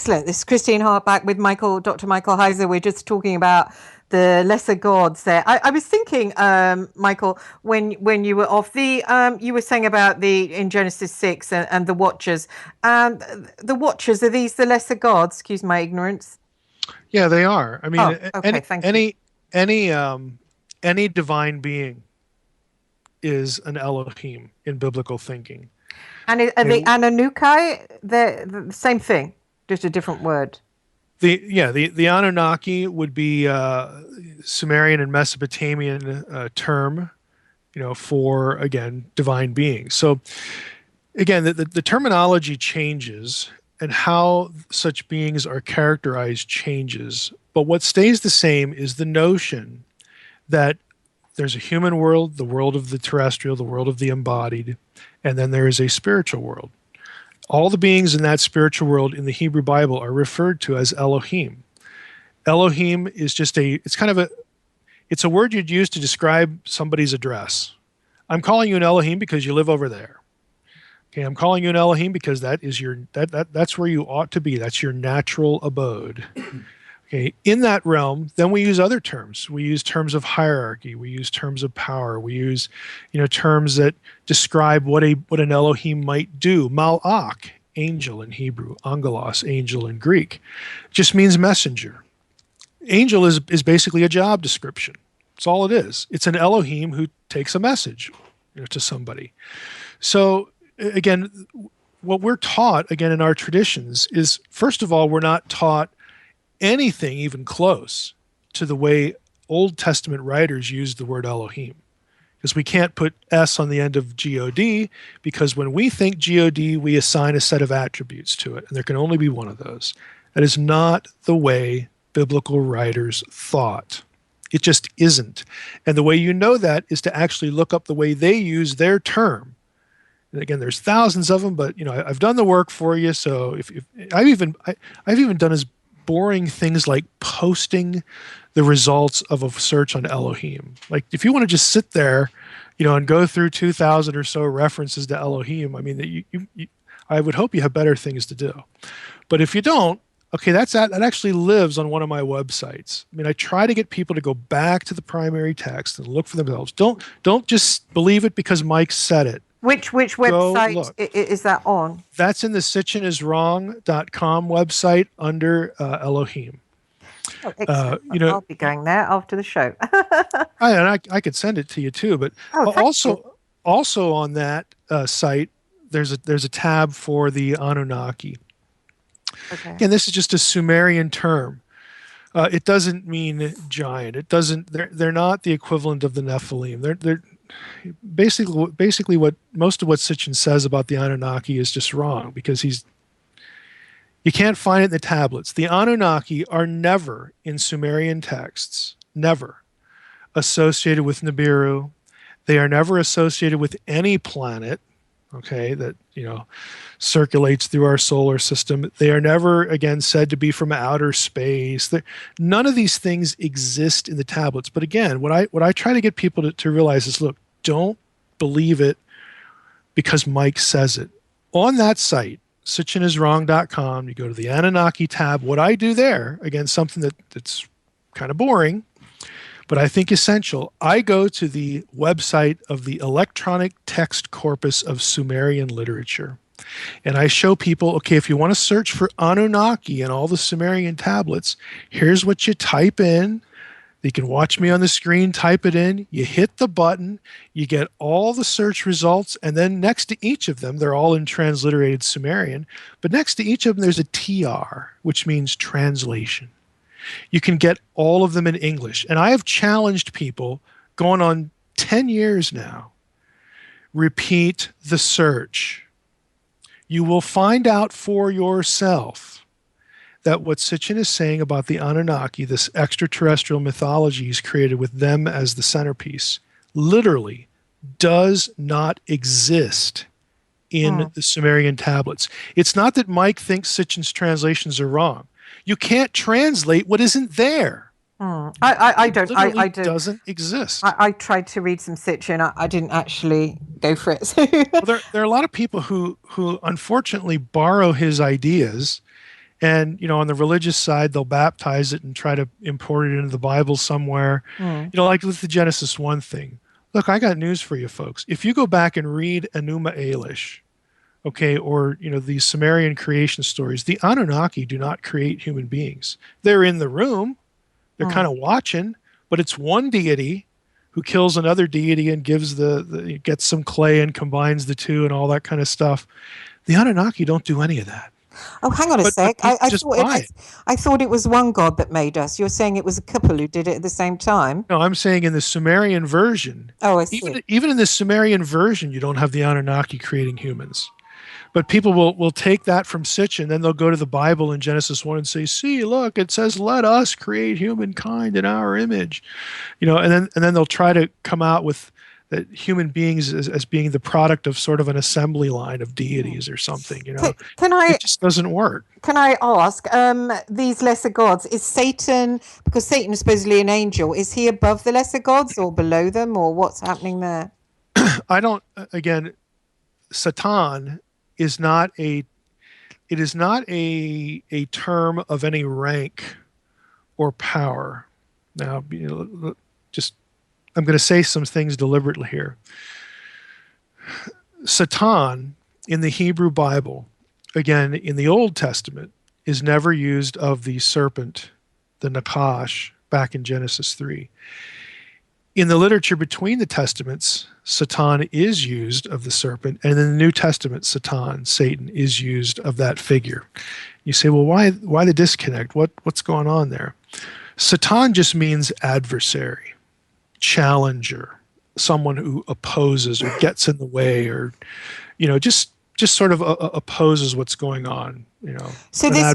Excellent. This is Christine Hart back with Dr. Michael Heiser. We're just talking about the lesser gods there. I was thinking, Michael, when you were off, you were saying about in Genesis 6 and the Watchers. The Watchers, are these the lesser gods? Excuse my ignorance. Yeah, they are. I mean, thank you. Any divine being is an Elohim in biblical thinking. And are the Anunnaki the same thing, just a different word? The Anunnaki would be Sumerian and Mesopotamian term, for, again, divine beings. So again, the terminology changes and how such beings are characterized changes. But what stays the same is the notion that there's a human world, the world of the terrestrial, the world of the embodied, and then there is a spiritual world. All the beings in that spiritual world in the Hebrew Bible are referred to as Elohim. Elohim is just it's a word you'd use to describe somebody's address. I'm calling you an Elohim because you live over there. Okay, I'm calling you an Elohim because that is that's where you ought to be. That's your natural abode. Okay, in that realm, then we use other terms. We use terms of hierarchy. We use terms of power. We use, terms that describe what an Elohim might do. Malach, angel in Hebrew. Angelos, angel in Greek. Just means messenger. Angel is basically a job description. That's all it is. It's an Elohim who takes a message, to somebody. So again, what we're taught, again, in our traditions is, first of all, we're not taught anything even close to the way Old Testament writers used the word Elohim. Because we can't put S on the end of God, because when we think God, we assign a set of attributes to it, and there can only be one of those. That is not the way biblical writers thought. It just isn't. And the way you know that is to actually look up the way they use their term. And again, there's thousands of them, but I've done the work for you. So if I've even done as boring things like posting the results of a search on Elohim. Like if you want to just sit there, and go through 2,000 or so references to Elohim, I mean, I would hope you have better things to do. But if you don't, okay, that actually lives on one of my websites. I mean, I try to get people to go back to the primary text and look for themselves. Don't just believe it because Mike said it. Which website is that on? That's in the sitchiniswrong.com website under Elohim. Oh, excellent. I'll be going there after the show. I could send it to you too, but also on that site, there's a tab for the Anunnaki. Okay. And this is just a Sumerian term. It doesn't mean giant. It doesn't. They're not the equivalent of the Nephilim. They're basically what most of what Sitchin says about the Anunnaki is just wrong, because you can't find it in the tablets. The Anunnaki are never in Sumerian texts, never associated with Nibiru. They are never associated with any planet, okay, that circulates through our solar system. They are never, again, said to be from outer space. None of these things exist in the tablets. But again, what I try to get people to realize is, look, don't believe it because Mike says it. On that site, sitchiniswrong.com, you go to the Anunnaki tab. What I do there, again, something that's kind of boring, but I think essential, I go to the website of the Electronic Text Corpus of Sumerian Literature. And I show people, okay, if you want to search for Anunnaki and all the Sumerian tablets, here's what you type in. You can watch me on the screen, type it in, you hit the button, you get all the search results, and then next to each of them, they're all in transliterated Sumerian, but next to each of them there's a TR, which means translation. You can get all of them in English. And I have challenged people, going on 10 years now, repeat the search. You will find out for yourself that what Sitchin is saying about the Anunnaki, this extraterrestrial mythology he's created with them as the centerpiece, literally does not exist in the Sumerian tablets. It's not that Mike thinks Sitchin's translations are wrong. You can't translate what isn't there. I don't. It doesn't exist. I tried to read some Sitchin. I didn't actually go for it. Well, there are a lot of people who unfortunately borrow his ideas And, on the religious side, they'll baptize it and try to import it into the Bible somewhere. Like with the Genesis 1 thing. Look, I got news for you folks. If you go back and read Enuma Elish, okay, or, these Sumerian creation stories, the Anunnaki do not create human beings. They're in the room. They're kind of watching, but it's one deity who kills another deity and gives gets some clay and combines the two and all that kind of stuff. The Anunnaki don't do any of that. Oh, hang on a sec. I thought it was one god that made us. You're saying it was a couple who did it at the same time? No, I'm saying in the Sumerian version. Oh, I see. Even in the Sumerian version, you don't have the Anunnaki creating humans. But people will take that from Sitchin, then they'll go to the Bible in Genesis 1 and say, see, look, it says, let us create humankind in our image. And then they'll try to come out with that human beings as being the product of sort of an assembly line of deities or something. It just doesn't work. Can I ask, these lesser gods, is Satan, because Satan is supposedly an angel, is he above the lesser gods or below them, or what's happening there? Satan is not a term of any rank or power. Now, I'm going to say some things deliberately here. Satan in the Hebrew Bible, again, in the Old Testament, is never used of the serpent, the Nakash, back in Genesis 3. In the literature between the Testaments, Satan is used of the serpent, and in the New Testament, Satan, is used of that figure. You say, well, why the disconnect? What's going on there? Satan just means adversary, challenger, someone who opposes or gets in the way, or just sort of opposes what's going on. So this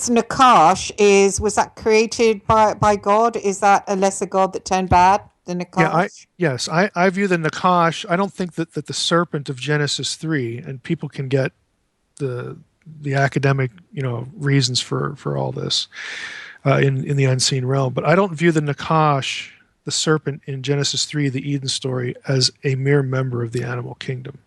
Nakash was that created by God? Is that a lesser god that turned bad? The Nakash? Yes, I view the Nakash. I don't think that the serpent of Genesis 3, and people can get the academic reasons for all this in the unseen realm, but I don't view the Nakash, the serpent in Genesis 3, the Eden story, as a mere member of the animal kingdom.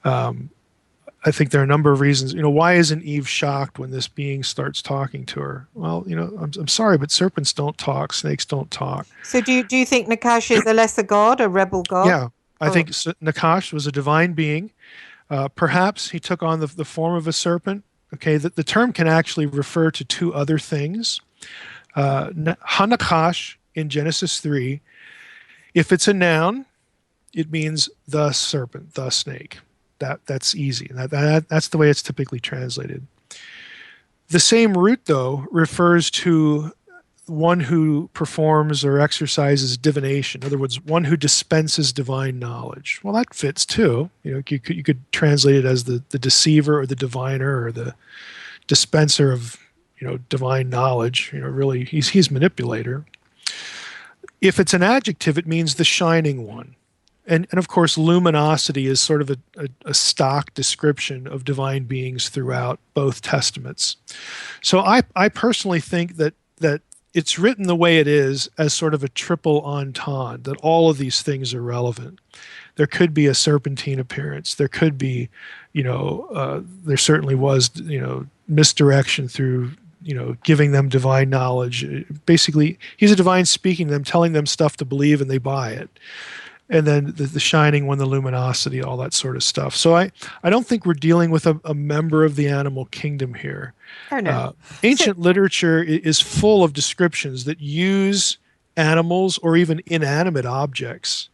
I think there are a number of reasons. Why isn't Eve shocked when this being starts talking to her? Well, I'm sorry, but serpents don't talk, snakes don't talk. So do you think Nakash is a lesser god, a rebel god? Yeah, I think Nakash was a divine being. Perhaps he took on the form of a serpent. Okay, the term can actually refer to two other things. Hanakash in Genesis 3, if it's a noun, it means the serpent, the snake. That's easy. That's the way it's typically translated. The same root, though, refers to one who performs or exercises divination. In other words, one who dispenses divine knowledge. Well, that fits too. You could translate it as the deceiver or the diviner or the dispenser of divine knowledge. Really, he's manipulator. If it's an adjective, it means the shining one. And of course, luminosity is sort of a stock description of divine beings throughout both testaments. So I personally think that it's written the way it is as sort of a triple entendre, that all of these things are relevant. There could be a serpentine appearance. There could be, there certainly was, misdirection through, giving them divine knowledge. Basically, he's a divine speaking to them, telling them stuff to believe, and they buy it. And then the shining one, the luminosity, all that sort of stuff. So I don't think we're dealing with a member of the animal kingdom here. Oh, no. Ancient literature is full of descriptions that use animals or even inanimate objects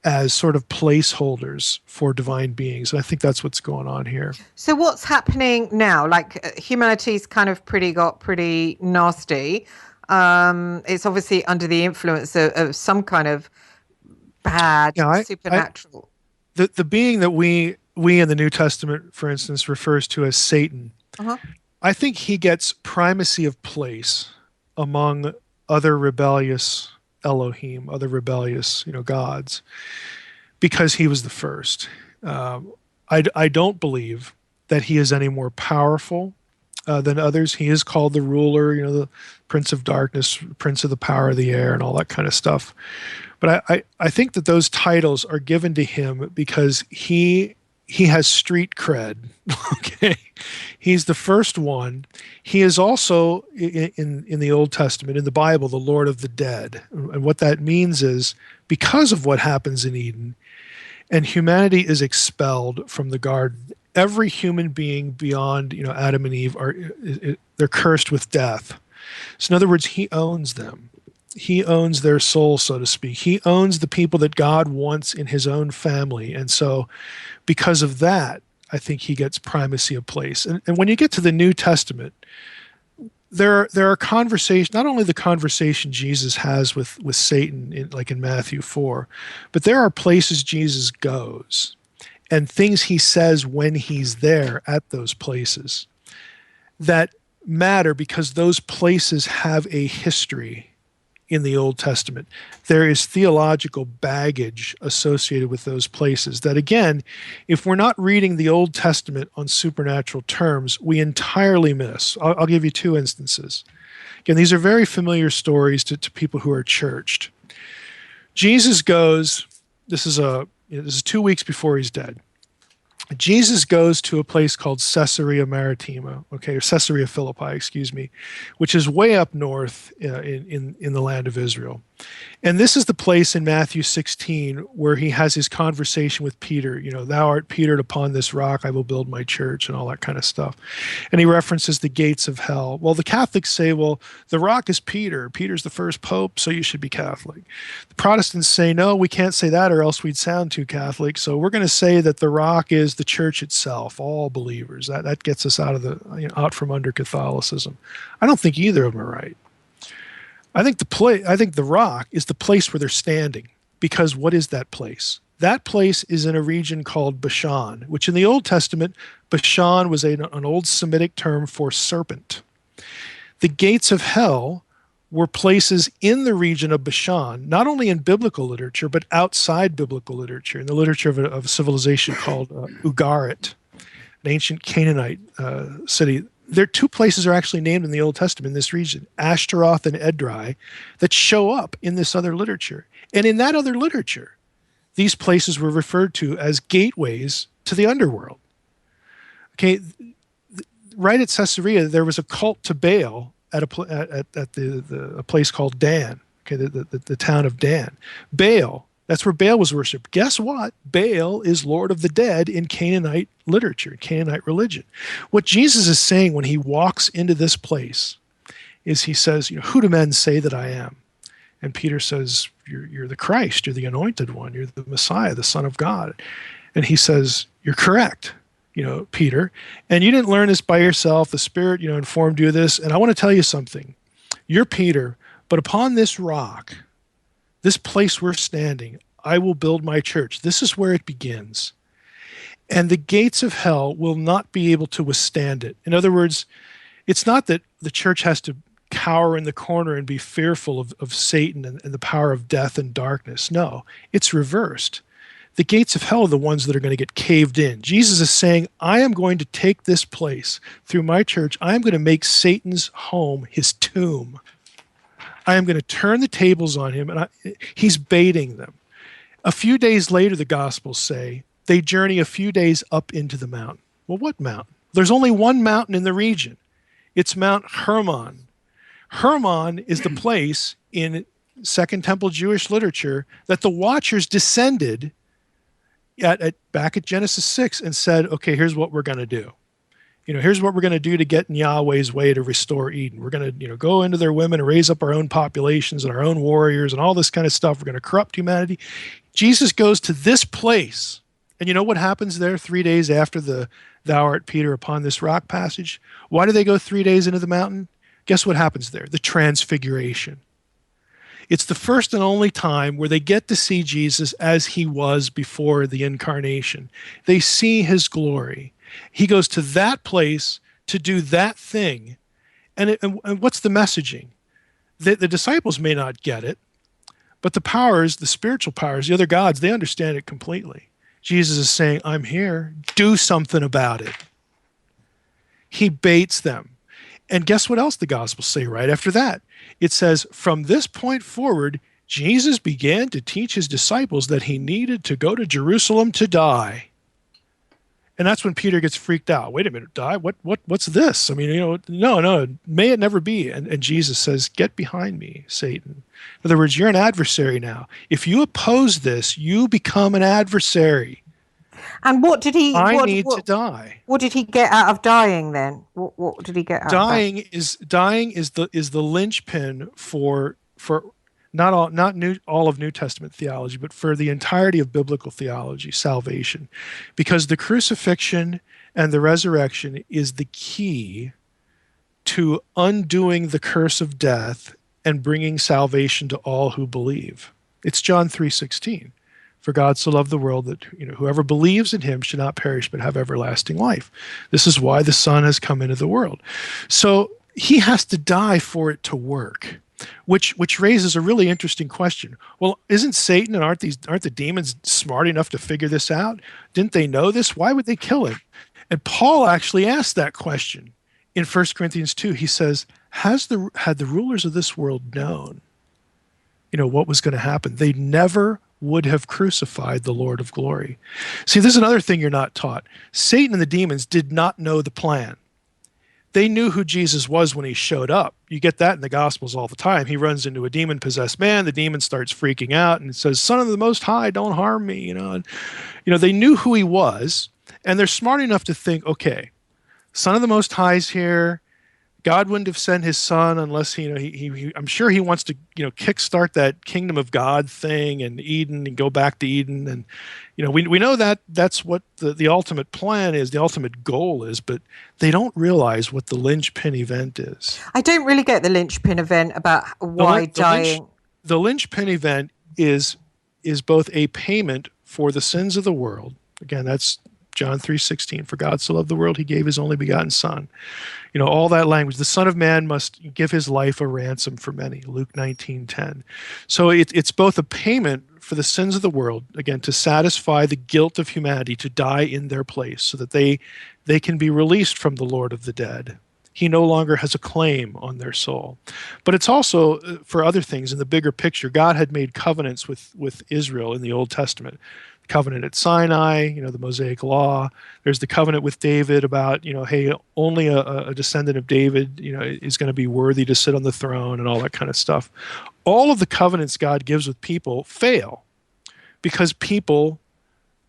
as sort of placeholders for divine beings. And I think that's what's going on here. So what's happening now? Like humanity's kind of got pretty nasty. It's obviously under the influence of some kind of bad, supernatural. The being that we in the New Testament, for instance, refers to as Satan. Uh-huh. I think he gets primacy of place among other rebellious Elohim, other rebellious, gods, because he was the first. I don't believe that he is any more powerful than others. He is called the ruler, the Prince of Darkness, Prince of the Power of the Air, and all that kind of stuff. But I think that those titles are given to him because he he has street cred. Okay, he's the first one. He is also in the Old Testament, in the Bible, the Lord of the dead. And what that means is, because of what happens in Eden, and humanity is expelled from the garden, every human being beyond Adam and Eve they're cursed with death. So in other words, he owns them. He owns their soul, so to speak. He owns the people that God wants in his own family. And so because of that, I think he gets primacy of place. And when you get to the New Testament, there are conversations, not only the conversation Jesus has with Satan, like in Matthew 4, but there are places Jesus goes and things he says when he's there at those places that matter, because those places have a history in the Old Testament. There is theological baggage associated with those places that, again, if we're not reading the Old Testament on supernatural terms, we entirely miss. I'll give you two instances. Again, these are very familiar stories to people who are churched. Jesus goes, this is 2 weeks before he's dead. Jesus goes to a place called Caesarea Maritima, or Caesarea Philippi, excuse me, which is way up north in the land of Israel. And this is the place in Matthew 16 where he has his conversation with Peter. Thou art Peter, and upon this rock I will build my church, and all that kind of stuff. And he references the gates of hell. Well, the Catholics say, well, the rock is Peter. Peter's the first pope, so you should be Catholic. The Protestants say, no, we can't say that or else we'd sound too Catholic. So we're going to say that the rock is the church itself, all believers. That gets us out from under Catholicism. I don't think either of them are right. I think the rock is the place where they're standing, because what is that place? That place is in a region called Bashan, which in the Old Testament, Bashan was an old Semitic term for serpent. The gates of hell were places in the region of Bashan, not only in biblical literature, but outside biblical literature, in the literature of a civilization called Ugarit, an ancient Canaanite city. There are two places are actually named in the Old Testament in this region, Ashtaroth and Edrei, that show up in this other literature. And in that other literature, these places were referred to as gateways to the underworld. Okay, right at Caesarea, there was a cult to Baal at a place called Dan, the town of Dan. Baal, that's where Baal was worshipped. Guess what? Baal is Lord of the dead in Canaanite literature, Canaanite religion. What Jesus is saying when he walks into this place is he says, who do men say that I am? And Peter says, you're the Christ, you're the anointed one, you're the Messiah, the Son of God. And he says, you're correct, Peter. And you didn't learn this by yourself. The Spirit, informed you of this. And I want to tell you something. You're Peter, but upon this rock, this place we're standing, I will build my church. This is where it begins. And the gates of hell will not be able to withstand it. In other words, it's not that the church has to cower in the corner and be fearful of Satan and the power of death and darkness. No, it's reversed. The gates of hell are the ones that are going to get caved in. Jesus is saying, I am going to take this place through my church. I am going to make Satan's home his tomb. I am going to turn the tables on him, and he's baiting them. A few days later, the Gospels say, they journey a few days up into the mountain. Well, what mountain? There's only one mountain in the region. It's Mount Hermon. Hermon is the place in Second Temple Jewish literature that the Watchers descended back at Genesis 6 and said, okay, here's what we're going to do. Here's what we're going to do to get in Yahweh's way to restore Eden. We're going to, go into their women and raise up our own populations and our own warriors and all this kind of stuff. We're going to corrupt humanity. Jesus goes to this place. And you know what happens there 3 days after the Thou art Peter upon this rock passage? Why do they go 3 days into the mountain? Guess what happens there? The transfiguration. It's the first and only time where they get to see Jesus as he was before the incarnation. They see his glory. He goes to that place to do that thing. And what's the messaging? The disciples may not get it, but the powers, the spiritual powers, the other gods, they understand it completely. Jesus is saying, I'm here. Do something about it. He baits them. And guess what else the Gospels say right after that? It says, from this point forward, Jesus began to teach his disciples that he needed to go to Jerusalem to die. And that's when Peter gets freaked out. Wait a minute, die? What's this? I mean, no, may it never be. And Jesus says, get behind me, Satan. In other words, you're an adversary now. If you oppose this, you become an adversary. And what did he? I need to die. What did he get out of dying then? What did he get out dying of that? Dying is the linchpin for not all of New Testament theology, but for the entirety of biblical theology, salvation, because the crucifixion and the resurrection is the key to undoing the curse of death and bringing salvation to all who believe. It's John 3:16. For God so loved the world that whoever believes in him should not perish but have everlasting life. This is why the Son has come into the world. So he has to die for it to work, which raises a really interesting question. Well, isn't Satan and aren't the demons smart enough to figure this out? Didn't they know this? Why would they kill him? And Paul actually asked that question in 1 Corinthians 2. He says, had the rulers of this world known, what was going to happen, they never would have crucified the Lord of glory. See, this is another thing you're not taught. Satan and the demons did not know the plan. They knew who Jesus was when he showed up. You get that in the Gospels all the time. He runs into a demon-possessed man. The demon starts freaking out and says, Son of the Most High, don't harm me. They knew who he was, and they're smart enough to think, okay, Son of the Most High's here. God wouldn't have sent his son unless he I'm sure he wants to kickstart that kingdom of God thing and Eden and go back to Eden, and we know that that's what the ultimate plan is, the ultimate goal is, but they don't realize what the linchpin event is. I don't really get the linchpin event about why dying. The linchpin event is both a payment for the sins of the world. Again, that's John 3:16, for God so loved the world, he gave his only begotten son. All that language. The Son of Man must give his life a ransom for many, Luke 19:10. So it's both a payment for the sins of the world, again, to satisfy the guilt of humanity, to die in their place so that they can be released from the Lord of the dead. He no longer has a claim on their soul. But it's also for other things in the bigger picture. God had made covenants with Israel in the Old Testament. Covenant at Sinai, the Mosaic Law. There's the covenant with David about, hey, only a descendant of David, is going to be worthy to sit on the throne and all that kind of stuff. All of the covenants God gives with people fail because people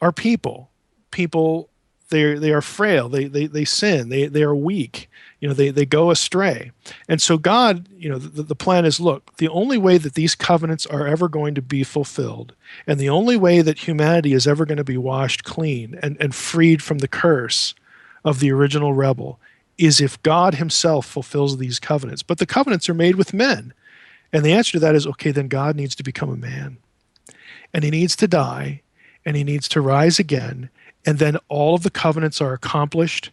are people. People, they are frail. They sin. They are weak. They go astray. And so God, the plan is, look, the only way that these covenants are ever going to be fulfilled, and the only way that humanity is ever going to be washed clean and freed from the curse of the original rebel, is if God himself fulfills these covenants. But the covenants are made with men. And the answer to that is, okay, then God needs to become a man. And he needs to die, and he needs to rise again, and then all of the covenants are accomplished,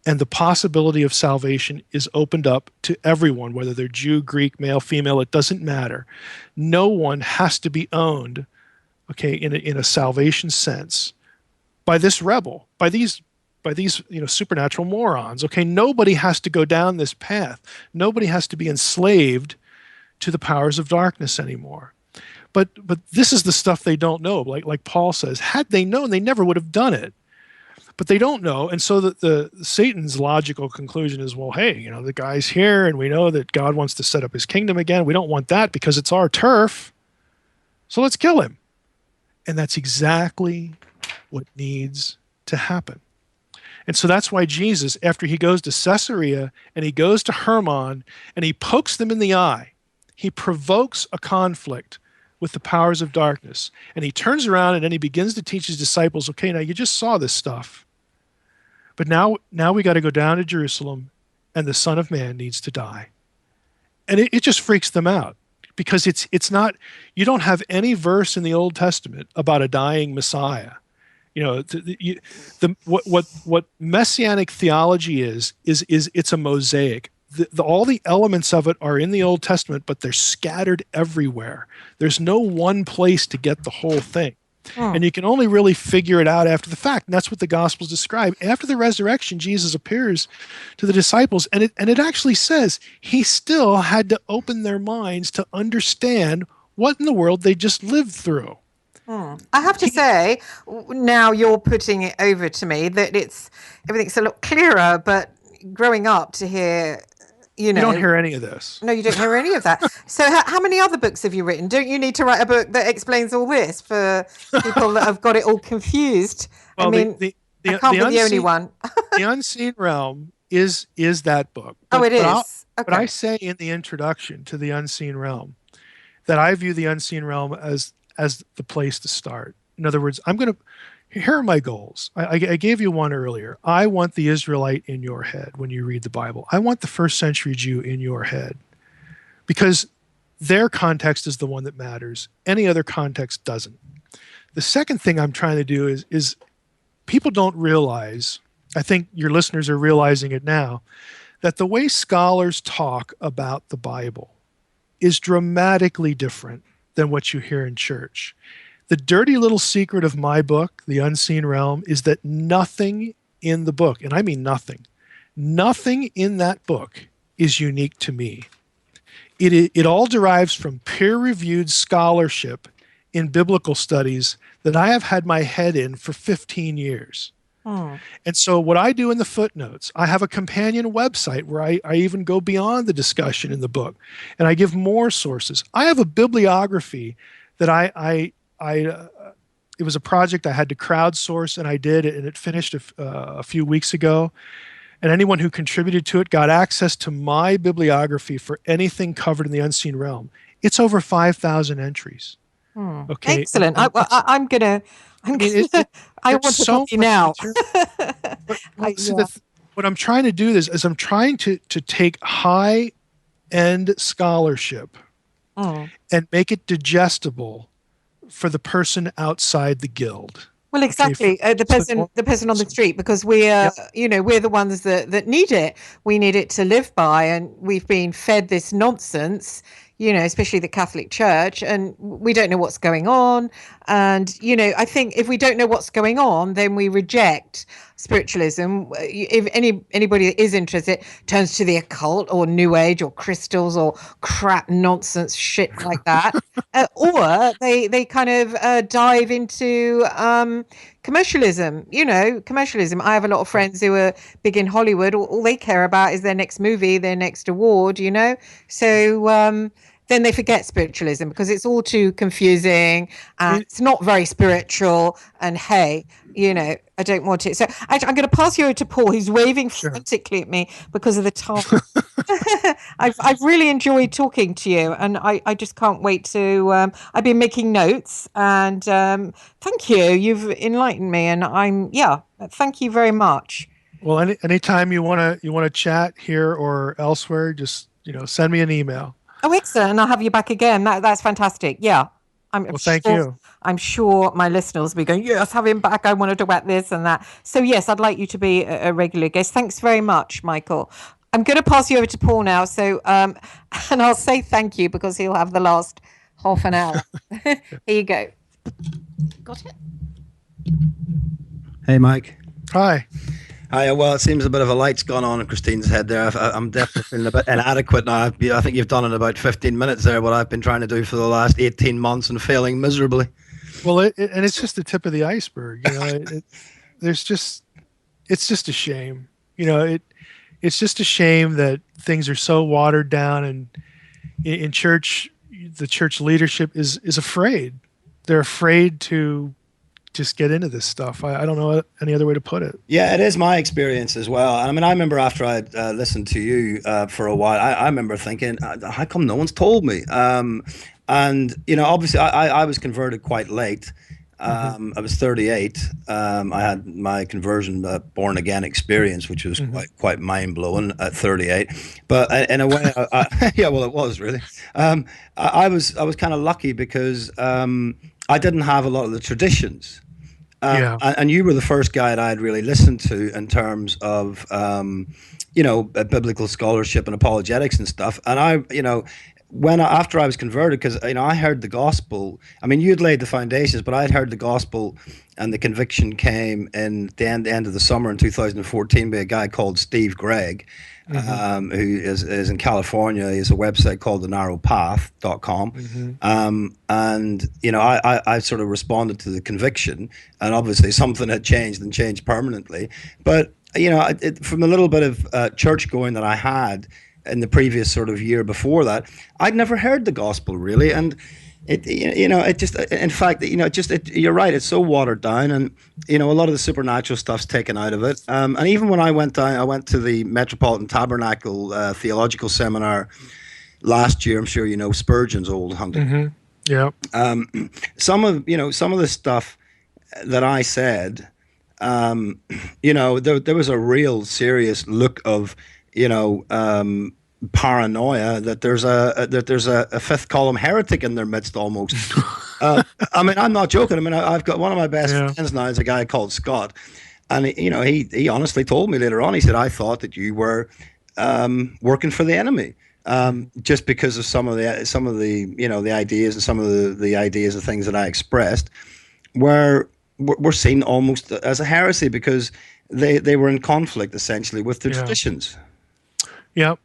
and the possibility of salvation is opened up to everyone, whether they're Jew, Greek, male, female, it doesn't matter. No one has to be owned, okay, in a salvation sense, by this rebel, by these supernatural morons. Okay, nobody has to go down this path. Nobody has to be enslaved to the powers of darkness anymore. But this is the stuff they don't know. Like Paul says, had they known, they never would have done it. But they don't know, and so the Satan's logical conclusion is, well, hey, the guy's here, and we know that God wants to set up his kingdom again. We don't want that because it's our turf, so let's kill him. And that's exactly what needs to happen. And so that's why Jesus, after he goes to Caesarea and he goes to Hermon and he pokes them in the eye, he provokes a conflict with the powers of darkness. And he turns around and then he begins to teach his disciples, okay, now you just saw this stuff. But now we got to go down to Jerusalem, and the Son of Man needs to die. And it just freaks them out because it's not, you don't have any verse in the Old Testament about a dying Messiah. What messianic theology is it's a mosaic. All the elements of it are in the Old Testament, but they're scattered everywhere. There's no one place to get the whole thing. And you can only really figure it out after the fact. And that's what the Gospels describe. After the resurrection, Jesus appears to the disciples, and it actually says he still had to open their minds to understand what in the world they just lived through. I have to say, now you're putting it over to me that everything's a lot clearer. But growing up to hear, You don't hear any of this. No, you don't hear any of that. So how many other books have you written? Don't you need to write a book that explains all this for people that have got it all confused? Well, I mean, I can't be the only one. The Unseen Realm is that book. It is. But I say in the introduction to the Unseen Realm that I view the Unseen Realm as the place to start. In other words, here are my goals. I gave you one earlier. I want the Israelite in your head when you read the Bible. I want the first century Jew in your head because their context is the one that matters. Any other context doesn't. The second thing I'm trying to do is people don't realize, I think your listeners are realizing it now, that the way scholars talk about the Bible is dramatically different than what you hear in church. The dirty little secret of my book, The Unseen Realm, is that nothing in the book, and I mean nothing in that book is unique to me. It all derives from peer-reviewed scholarship in biblical studies that I have had my head in for 15 years. And so what I do in the footnotes, I have a companion website where I even go beyond the discussion in the book, and I give more sources. I have a bibliography that it was a project I had to crowdsource, and I did it, and it finished a few weeks ago. And anyone who contributed to it got access to my bibliography for anything covered in the Unseen Realm. It's over 5,000 entries. Okay, excellent. I want to copy now. What I'm trying to do is I'm trying to take high-end scholarship and make it digestible for the person outside the guild. Well, exactly. The person on the street, because we're the ones that need it. We need it to live by, and we've been fed this nonsense, especially the Catholic Church, and we don't know what's going on. And, I think if we don't know what's going on, then we reject spiritualism. If anybody that is interested turns to the occult or New Age or crystals or crap nonsense shit like that, or they kind of dive into commercialism. Commercialism. I have a lot of friends who are big in Hollywood. All they care about is their next movie, their next award. So then they forget spiritualism because it's all too confusing and it's not very spiritual. And hey, I don't want it. So I'm going to pass you over to Paul, who's waving frantically at me because of the time. I've really enjoyed talking to you, and I just can't wait to. I've been making notes, and thank you. You've enlightened me, and thank you very much. Well, anytime you want to chat here or elsewhere, just send me an email. Oh, excellent. And I'll have you back again. That's fantastic. Yeah. Thank you. I'm sure my listeners will be going, yes, have him back. I want to talk about this and that. So, yes, I'd like you to be a regular guest. Thanks very much, Michael. I'm going to pass you over to Paul now. So, and I'll say thank you because he'll have the last half an hour. Here you go. Got it? Hey, Mike. Hi. Hi. Well, it seems a bit of a light's gone on in Christine's head there. I'm definitely feeling a bit inadequate now. I think you've done in about 15 minutes there what I've been trying to do for the last 18 months and failing miserably. Well, and it's just the tip of the iceberg. It's just a shame. It's just a shame that things are so watered down, and in church, the church leadership is afraid. They're afraid to just get into this stuff. I don't know any other way to put it. Yeah, it is my experience as well. I mean, I remember after I'd listened to you for a while, I remember thinking, how come no one's told me? And, obviously I was converted quite late. I was 38. I had my conversion born again experience, which was quite mind blowing at 38. But in a way, yeah, well, it was really. I was kind of lucky because I didn't have a lot of the traditions. And you were the first guy that I had really listened to in terms of, biblical scholarship and apologetics and stuff. And after I was converted, because I heard the gospel. I mean, you had laid the foundations, but I'd heard the gospel, and the conviction came in the end of the summer in 2014 by a guy called Steve Gregg, who is in California. He has a website called thenarrowpath.com. And I sort of responded to the conviction, and obviously something had changed and changed permanently. But from a little bit of church going that I had in the previous sort of year before that, I'd never heard the gospel really, and it just, in fact, you're right, it's so watered down, and a lot of the supernatural stuff's taken out of it. And even when I went to the Metropolitan Tabernacle Theological Seminar last year. I'm sure you know Spurgeon's old hunting. Yeah. Some of the stuff that I said, there was a real serious look of paranoia that there's a fifth column heretic in their midst almost. I mean, I'm not joking. I mean, I've got one of my best friends now is a guy called Scott, and he honestly told me later on. He said, "I thought that you were working for the enemy." Just because of some of the the ideas and some of the ideas and things that I expressed were seen almost as a heresy because they were in conflict essentially with their traditions. Yep.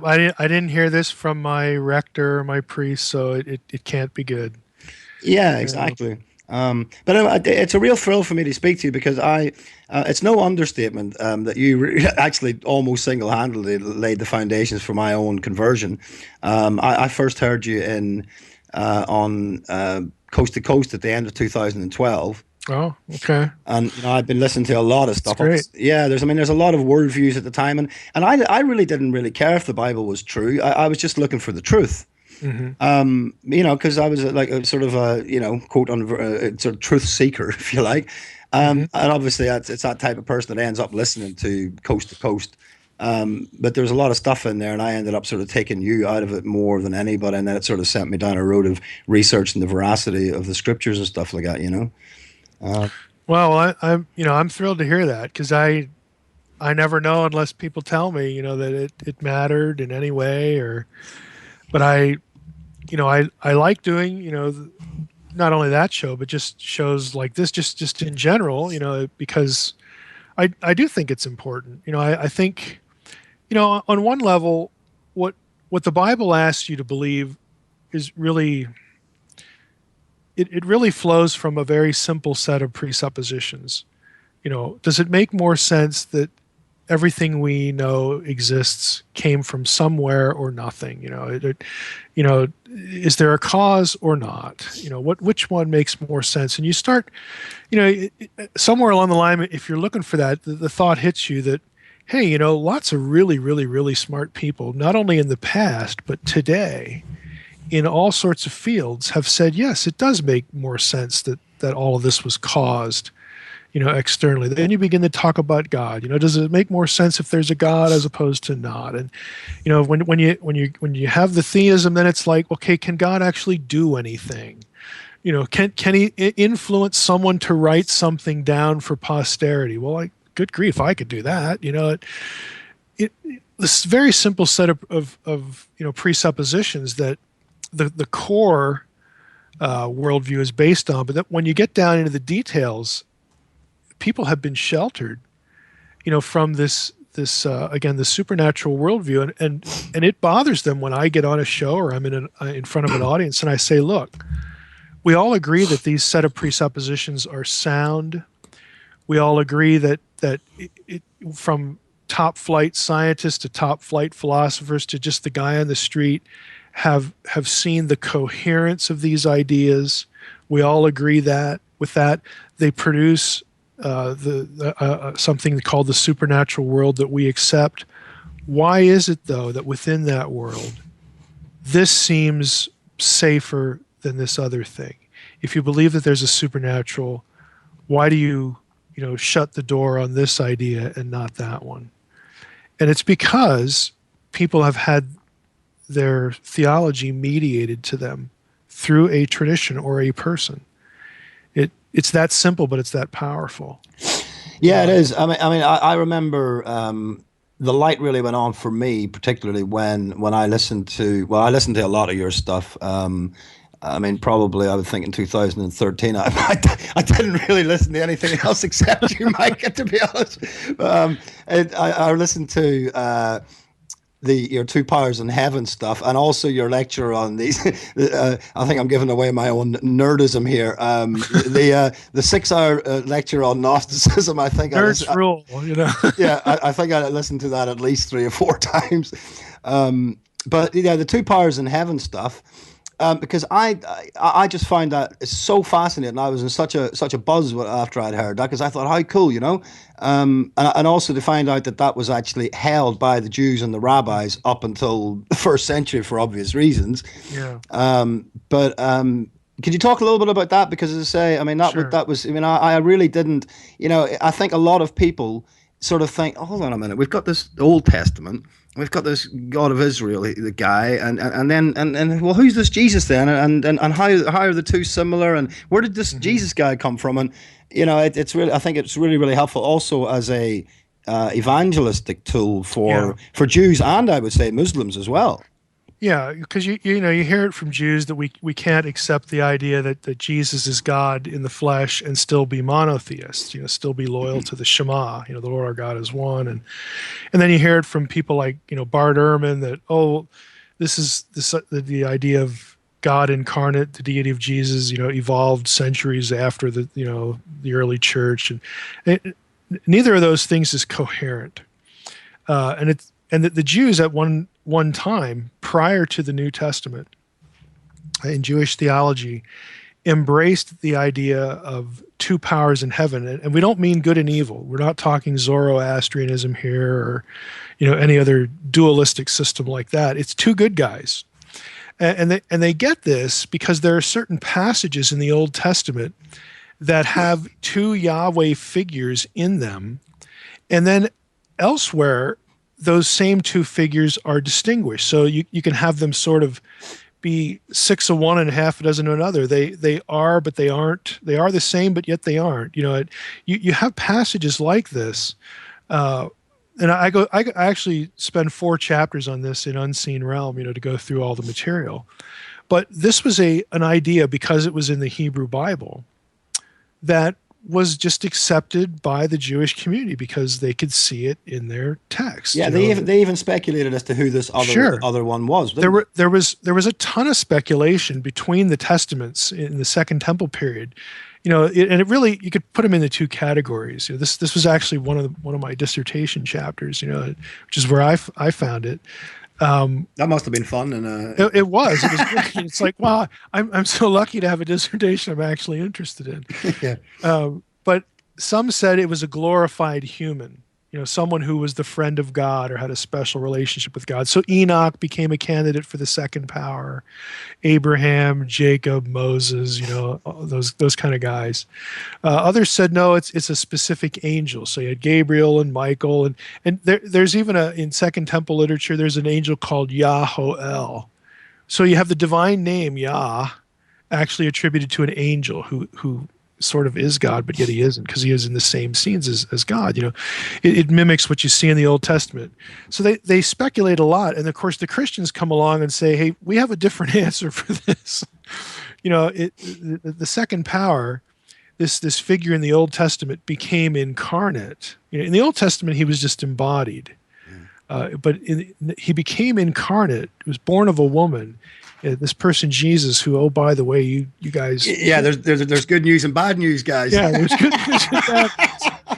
I didn't hear this from my rector or my priest, so it can't be good. Yeah, exactly. But it's a real thrill for me to speak to you because it's no understatement that you actually almost single-handedly laid the foundations for my own conversion. I first heard you on Coast to Coast at the end of 2012. Oh, okay. And I've been listening to a lot of stuff. That's great. Yeah, there's a lot of worldviews at the time, and I really didn't really care if the Bible was true. I was just looking for the truth. Because I was like a sort of a quote on sort of truth seeker, if you like. And obviously it's that type of person that ends up listening to Coast to Coast. But there's a lot of stuff in there, and I ended up sort of taking you out of it more than anybody, and then it sort of sent me down a road of researching the veracity of the scriptures and stuff like that. Well, I'm thrilled to hear that because I never know unless people tell me that it mattered in any way but I like doing not only that show but just shows like this just in general because I do think it's important. I think on one level what the Bible asks you to believe is really it really flows from a very simple set of presuppositions. Does it make more sense that everything we know exists came from somewhere or nothing? Is there a cause or not? Which one makes more sense? And you start, somewhere along the line, if you're looking for that, the thought hits you that, hey, lots of really, really, really smart people, not only in the past, but today, in all sorts of fields, have said, yes, it does make more sense that all of this was caused externally. Then you begin to talk about God. Does it make more sense if there's a God as opposed to not? And when you have the theism, then it's like, okay, can God actually do anything? Can he influence someone to write something down for posterity? Well, good grief, I could do that. This very simple set of presuppositions that the core worldview is based on, but that when you get down into the details, people have been sheltered, from this again, the supernatural worldview, and it bothers them when I get on a show or I'm in front of an audience and I say, look, we all agree that these set of presuppositions are sound. We all agree that from top flight scientists to top flight philosophers to just the guy on the street have seen the coherence of these ideas. We all agree that with that they produce something called the supernatural world that we accept. Why is it, though, that within that world, this seems safer than this other thing? If you believe that there's a supernatural, why do you shut the door on this idea and not that one? And it's because people have had their theology mediated to them through a tradition or a person. It's that simple, but it's that powerful. Yeah, it is. I remember the light really went on for me, particularly when I listened to, well, I listened to a lot of your stuff. I mean, probably I would think in 2013, I didn't really listen to anything else except you, Mike, to be honest. I listened to your Two Powers in Heaven stuff, and also your lecture on these. I think I'm giving away my own nerdism here. The 6-hour lecture on Gnosticism. I think Nerds rule, you know. Yeah, I think I listened to that at least 3 or 4 times. But yeah, the Two Powers in Heaven stuff. Because I just find that it's so fascinating. I was in such a buzz after I'd heard that, because I thought, how cool, you know, and also to find out that was actually held by the Jews and the rabbis up until the 1st century for obvious reasons. Yeah. But could you talk a little bit about that? Because as I say, I mean that was. I mean, I really didn't. You know, I think a lot of people sort of think, oh, hold on a minute, we've got this Old Testament. We've got this God of Israel, the guy, and then well, who's this Jesus then, and how are the two similar, and where did this Jesus guy come from? And you know, it's really, I think it's really helpful also as a evangelistic tool for Jews, and I would say Muslims as well. Yeah, because you hear it from Jews that we can't accept the idea that Jesus is God in the flesh and still be monotheists, you know, still be loyal to the Shema, you know, the Lord our God is one, and then you hear it from people like, you know, Bart Ehrman that, oh, this is the idea of God incarnate, the deity of Jesus, you know, evolved centuries after the early church, and neither of those things is coherent, and the Jews at one time prior to the New Testament in Jewish theology embraced the idea of two powers in heaven, and we don't mean good and evil. We're not talking Zoroastrianism here, or you know, any other dualistic system like that. It's two good guys, and they get this because there are certain passages in the Old Testament that have two Yahweh figures in them, and then elsewhere those same two figures are distinguished. So you can have them sort of be 6 of one and half a dozen of another. They are, but they aren't. They are the same, but yet they aren't. You know, you have passages like this, and I actually spend 4 chapters on this in Unseen Realm, you know, to go through all the material. But this was an idea, because it was in the Hebrew Bible, that was just accepted by the Jewish community because they could see it in their text. Yeah, they even speculated as to who this other one was. There was a ton of speculation between the testaments in the Second Temple period. You know, and it really, you could put them into 2 categories. You know, this was actually one of my dissertation chapters. You know, which is where I found it. That must have been fun, and it was. It's like, wow, I'm so lucky to have a dissertation I'm actually interested in. Yeah. But some said it was a glorified human, you know, someone who was the friend of God or had a special relationship with God. So Enoch became a candidate for the second power. Abraham, Jacob, Moses, you know, those kind of guys. Others said no, it's a specific angel. So you had Gabriel and Michael, and there's even in Second Temple literature, there's an angel called Yahweh. So you have the divine name Yah actually attributed to an angel who sort of is God, but yet he isn't, because he is in the same scenes as God. You know, it mimics what you see in the Old Testament. So they speculate a lot, and of course the Christians come along and say, "Hey, we have a different answer for this." You know, the second power, this figure in the Old Testament became incarnate. You know, in the Old Testament, he was just embodied, but he became incarnate. He was born of a woman. This person Jesus, who, oh, by the way, you guys, yeah, there's good news and bad news, guys. Yeah, there's good news and bad news.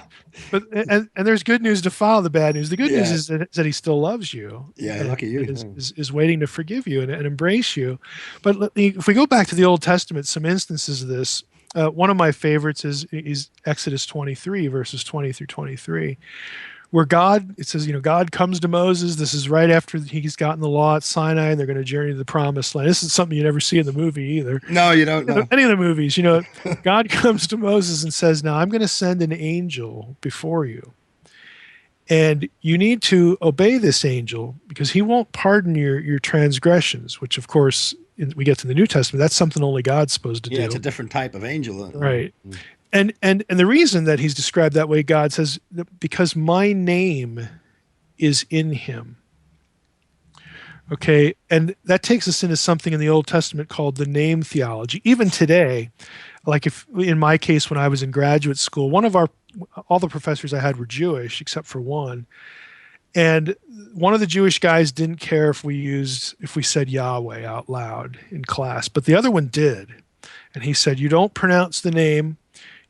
But and there's good news to follow the bad news. The good news is that he still loves you. Yeah, lucky you. Is waiting to forgive you and embrace you. But if we go back to the Old Testament, some instances of this. One of my favorites is Exodus 23, verses 20 through 23. Where it says, you know, God comes to Moses. This is right after he's gotten the law at Sinai, and they're going to journey to the promised land. This is something you never see in the movie either. No, you don't know. Any of the movies, you know, God comes to Moses and says, now I'm going to send an angel before you. And you need to obey this angel because he won't pardon your transgressions, which, of course, we get to the New Testament. That's something only God's supposed to do. Yeah, it's a different type of angel. Right. And the reason that he's described that way, God says, because my name is in him. Okay, and that takes us into something in the Old Testament called the name theology. Even today, like if in my case when I was in graduate school, all the professors I had were Jewish except for one. And one of the Jewish guys didn't care if we said Yahweh out loud in class, but the other one did. And he said, you don't pronounce the name.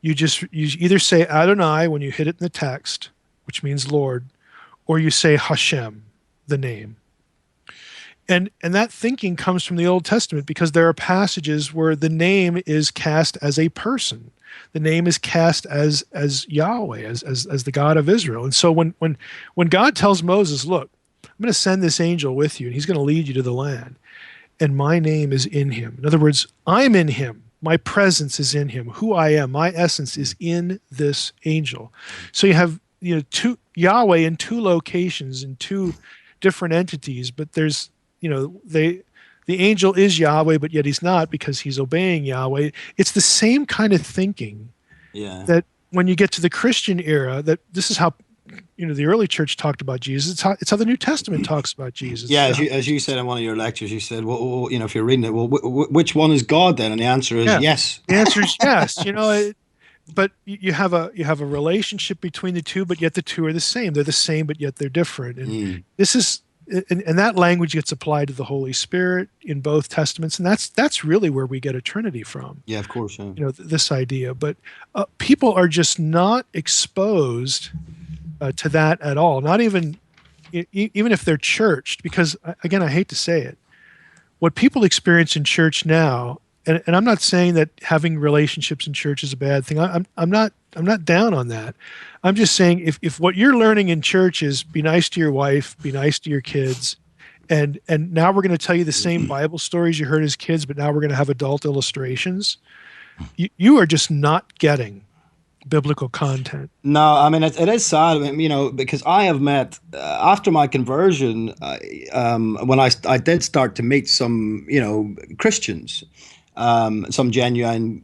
You either say Adonai when you hit it in the text, which means Lord, or you say Hashem, the name. And that thinking comes from the Old Testament because there are passages where the name is cast as a person. The name is cast as Yahweh, as the God of Israel. And so when God tells Moses, look, I'm going to send this angel with you, and he's going to lead you to the land, and my name is in him. In other words, I'm in him. My presence is in him. Who I am, my essence is in this angel. So you have Yahweh in two locations, in two different entities, but there's the angel is Yahweh, but yet he's not because he's obeying Yahweh. It's the same kind of thinking that when you get to the Christian era, that this is how the early church talked about Jesus. It's how the New Testament talks about Jesus. Yeah, as you said in one of your lectures, you said, well, if you're reading it, well, which one is God then? And the answer is yes. The answer is yes. But you have a relationship between the two, but yet the two are the same. They're the same, but yet they're different. And this is. And that language gets applied to the Holy Spirit in both testaments, and that's really where we get a Trinity from. Yeah, of course. Yeah. This idea, but people are just not exposed to that at all. Not even if they're churched, because again, I hate to say it, what people experience in church now, and I'm not saying that having relationships in church is a bad thing. I'm not down on that. I'm just saying if what you're learning in church is be nice to your wife, be nice to your kids, and now we're going to tell you the same Bible stories you heard as kids, but now we're going to have adult illustrations, you are just not getting biblical content. No, I mean, it is sad, because I have met, after my conversion, when I did start to meet some, Christians, some genuine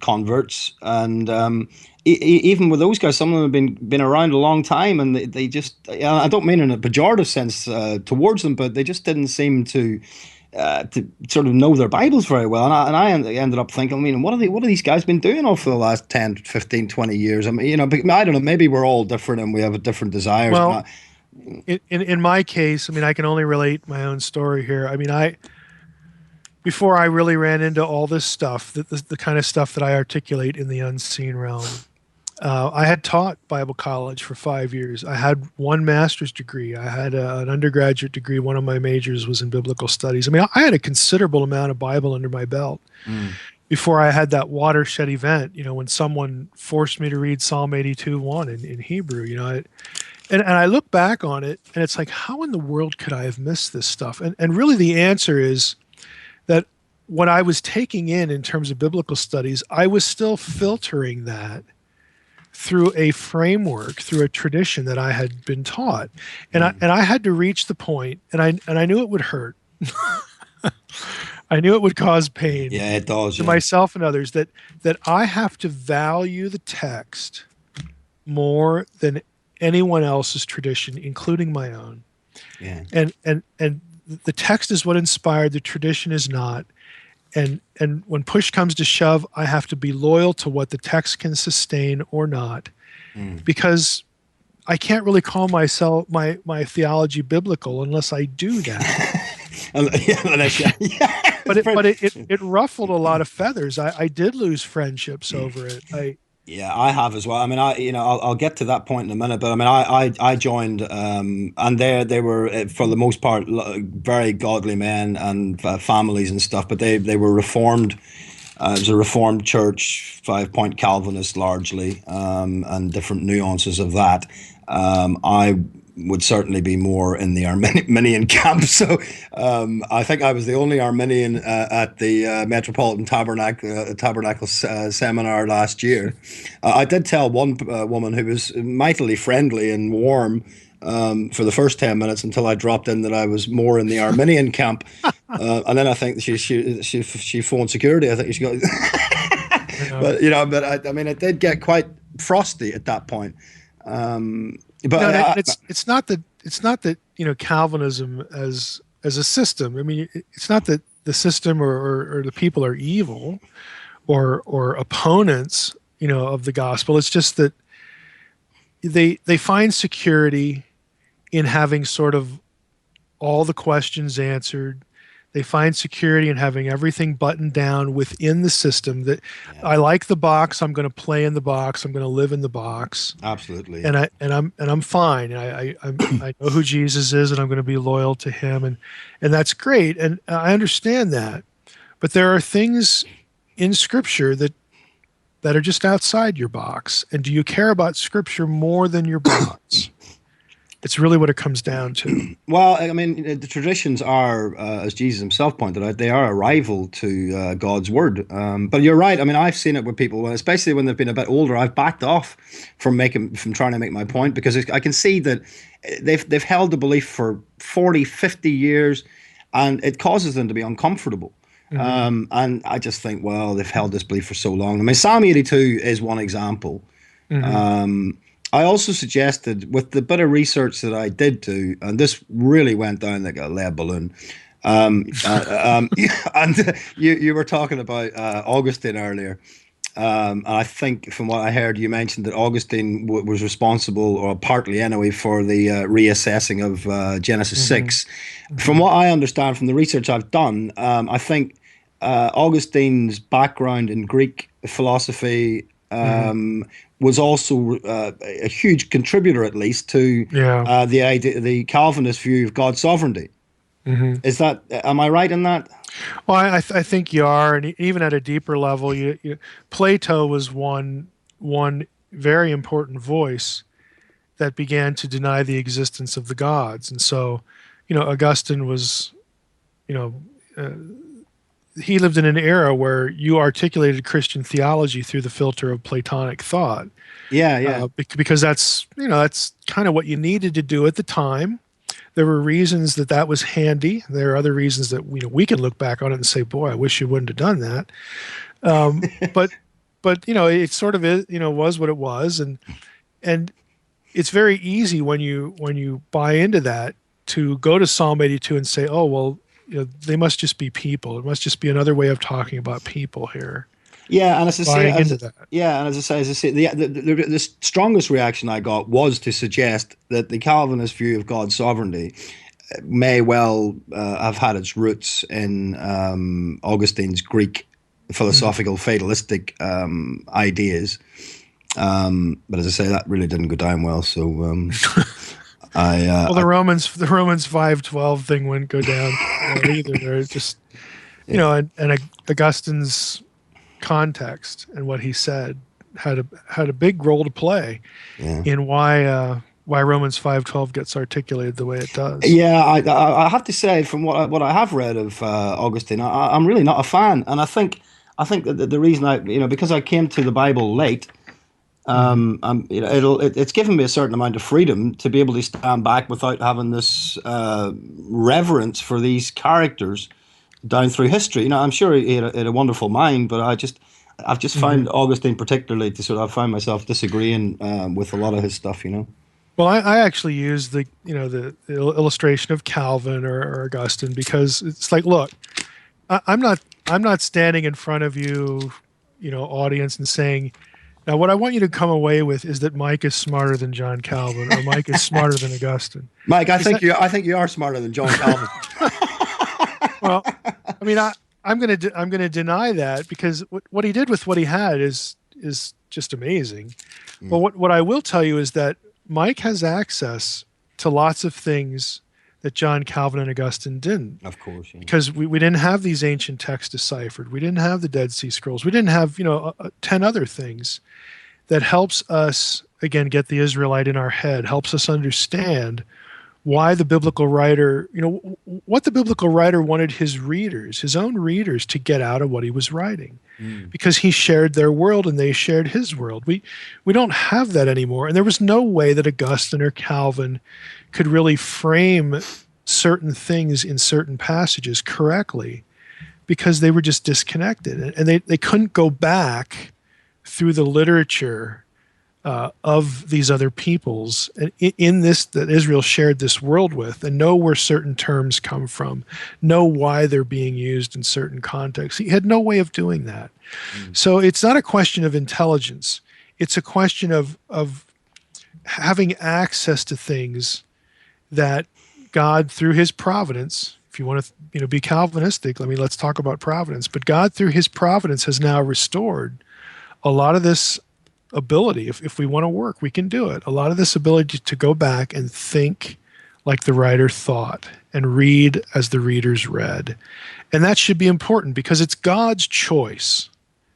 converts, and even with those guys, some of them have been around a long time, and they just, I don't mean in a pejorative sense towards them, but they just didn't seem to sort of know their Bibles very well. And I ended up thinking, what have these guys been doing over the last 10, 15, 20 years? I mean, I don't know, maybe we're all different and we have different desires. Well, in my case, I can only relate my own story here. Before I really ran into all this stuff, the kind of stuff that I articulate in the unseen realm, I had taught Bible college for 5 years. I had one master's degree. I had an undergraduate degree. One of my majors was in biblical studies. I had a considerable amount of Bible under my belt before I had that watershed event, when someone forced me to read Psalm 82:1 in Hebrew, And I look back on it, and it's like, how in the world could I have missed this stuff? And really the answer is that what I was taking in terms of biblical studies, I was still filtering that through a framework, through a tradition that I had been taught. And I had to reach the point, and I knew it would hurt. I knew it would cause pain. Yeah, it does. To myself and others, that I have to value the text more than anyone else's tradition, including my own. Yeah. And the text is what inspired, the tradition is not. And when push comes to shove, I have to be loyal to what the text can sustain or not, because I can't really call myself my theology biblical unless I do that. But it ruffled a lot of feathers. I did lose friendships over it. Yeah, I have as well. I'll get to that point in a minute, but I joined, and they were for the most part very godly men and families and stuff, but they were Reformed. It was a Reformed church, 5-point Calvinist largely, and different nuances of that. I would certainly be more in the Arminian camp. So I think I was the only Arminian at the Metropolitan Tabernacle seminar last year. I did tell one woman who was mightily friendly and warm for the first 10 minutes until I dropped in that I was more in the Arminian camp. And then I think she phoned security. I think she got... But it did get quite frosty at that point. But it's not it's not that, Calvinism as a system. I mean, it's not that the system or the people are evil or opponents, of the gospel. It's just that they find security in having sort of all the questions answered. They find security in having everything buttoned down within the system. That I like the box. I'm going to play in the box. I'm going to live in the box. Absolutely. And I'm fine. I know who Jesus is, and I'm going to be loyal to him, and that's great. And I understand that. But there are things in Scripture that are just outside your box. And do you care about Scripture more than your box? It's really what it comes down to. Well, I mean, the traditions are, as Jesus himself pointed out, they are a rival to God's word. But you're right. I mean, I've seen it with people, especially when they've been a bit older. I've backed off from trying to make my point, because I can see that they've held the belief for 40, 50 years, and it causes them to be uncomfortable. Mm-hmm. And I just think, well, they've held this belief for so long. I mean, Psalm 82 is one example. Mm-hmm. I also suggested, with the bit of research that I did do, and this really went down like a lead balloon, and you were talking about Augustine earlier. I think from what I heard, you mentioned that Augustine was responsible, or partly anyway, for the reassessing of Genesis 6. Mm-hmm. From what I understand from the research I've done, I think Augustine's background in Greek philosophy was also a huge contributor, at least, to the Calvinist view of God's sovereignty. Mm-hmm. Am I right in that? Well, I think you are, and even at a deeper level, Plato was one very important voice that began to deny the existence of the gods, and so, Augustine was, he lived in an era where you articulated Christian theology through the filter of Platonic thought. Yeah. Because that's kind of what you needed to do at the time. There were reasons that was handy. There are other reasons that we can look back on it and say, "Boy, I wish you wouldn't have done that." But it sort of is, was what it was, and it's very easy when you buy into that to go to Psalm 82 and say, "Oh, well, they must just be people. It must just be another way of talking about people here." Yeah, and as I say, the strongest reaction I got was to suggest that the Calvinist view of God's sovereignty may well have had its roots in Augustine's Greek philosophical fatalistic ideas. But as I say, that really didn't go down well. So, the Romans 5:12 thing wouldn't go down either. They're just, and Augustine's context and what he said had a big role to play in why Romans 5:12 gets articulated the way it does. Yeah, I have to say, from what I have read of Augustine, I'm really not a fan, and I think that the reason because I came to the Bible late, it's given me a certain amount of freedom to be able to stand back without having this reverence for these characters down through history. I'm sure he had a wonderful mind, but I've just found Augustine particularly to sort of find myself disagreeing with a lot of his stuff. Well, I actually use the illustration of Calvin or Augustine, because it's like, look, I'm not standing in front of you, audience, and saying, now what I want you to come away with is that Mike is smarter than John Calvin, or Mike is smarter than Augustine. Mike, I think you are smarter than John Calvin. Well, I mean, I'm going to deny that, because what he did with what he had is just amazing. But what I will tell you is that Mike has access to lots of things that John Calvin and Augustine didn't. Of course, yeah. Because we didn't have these ancient texts deciphered. We didn't have the Dead Sea Scrolls. We didn't have 10 other things that helps us, again, get the Israelite in our head, helps us understand why the biblical writer, what the biblical writer wanted his own readers, to get out of what he was writing, because he shared their world and they shared his world. We don't have that anymore. And there was no way that Augustine or Calvin could really frame certain things in certain passages correctly, because they were just disconnected, and they couldn't go back through the literature of these other peoples in this that Israel shared this world with, and know where certain terms come from, know why they're being used in certain contexts. He had no way of doing that. So it's not a question of intelligence. It's a question of having access to things that God, through his providence, if you want to be Calvinistic, let's talk about providence, but God, through his providence, has now restored a lot of this ability. If we want to work, we can do it. A lot of this ability to go back and think like the writer thought and read as the readers read. And that should be important because it's God's choice.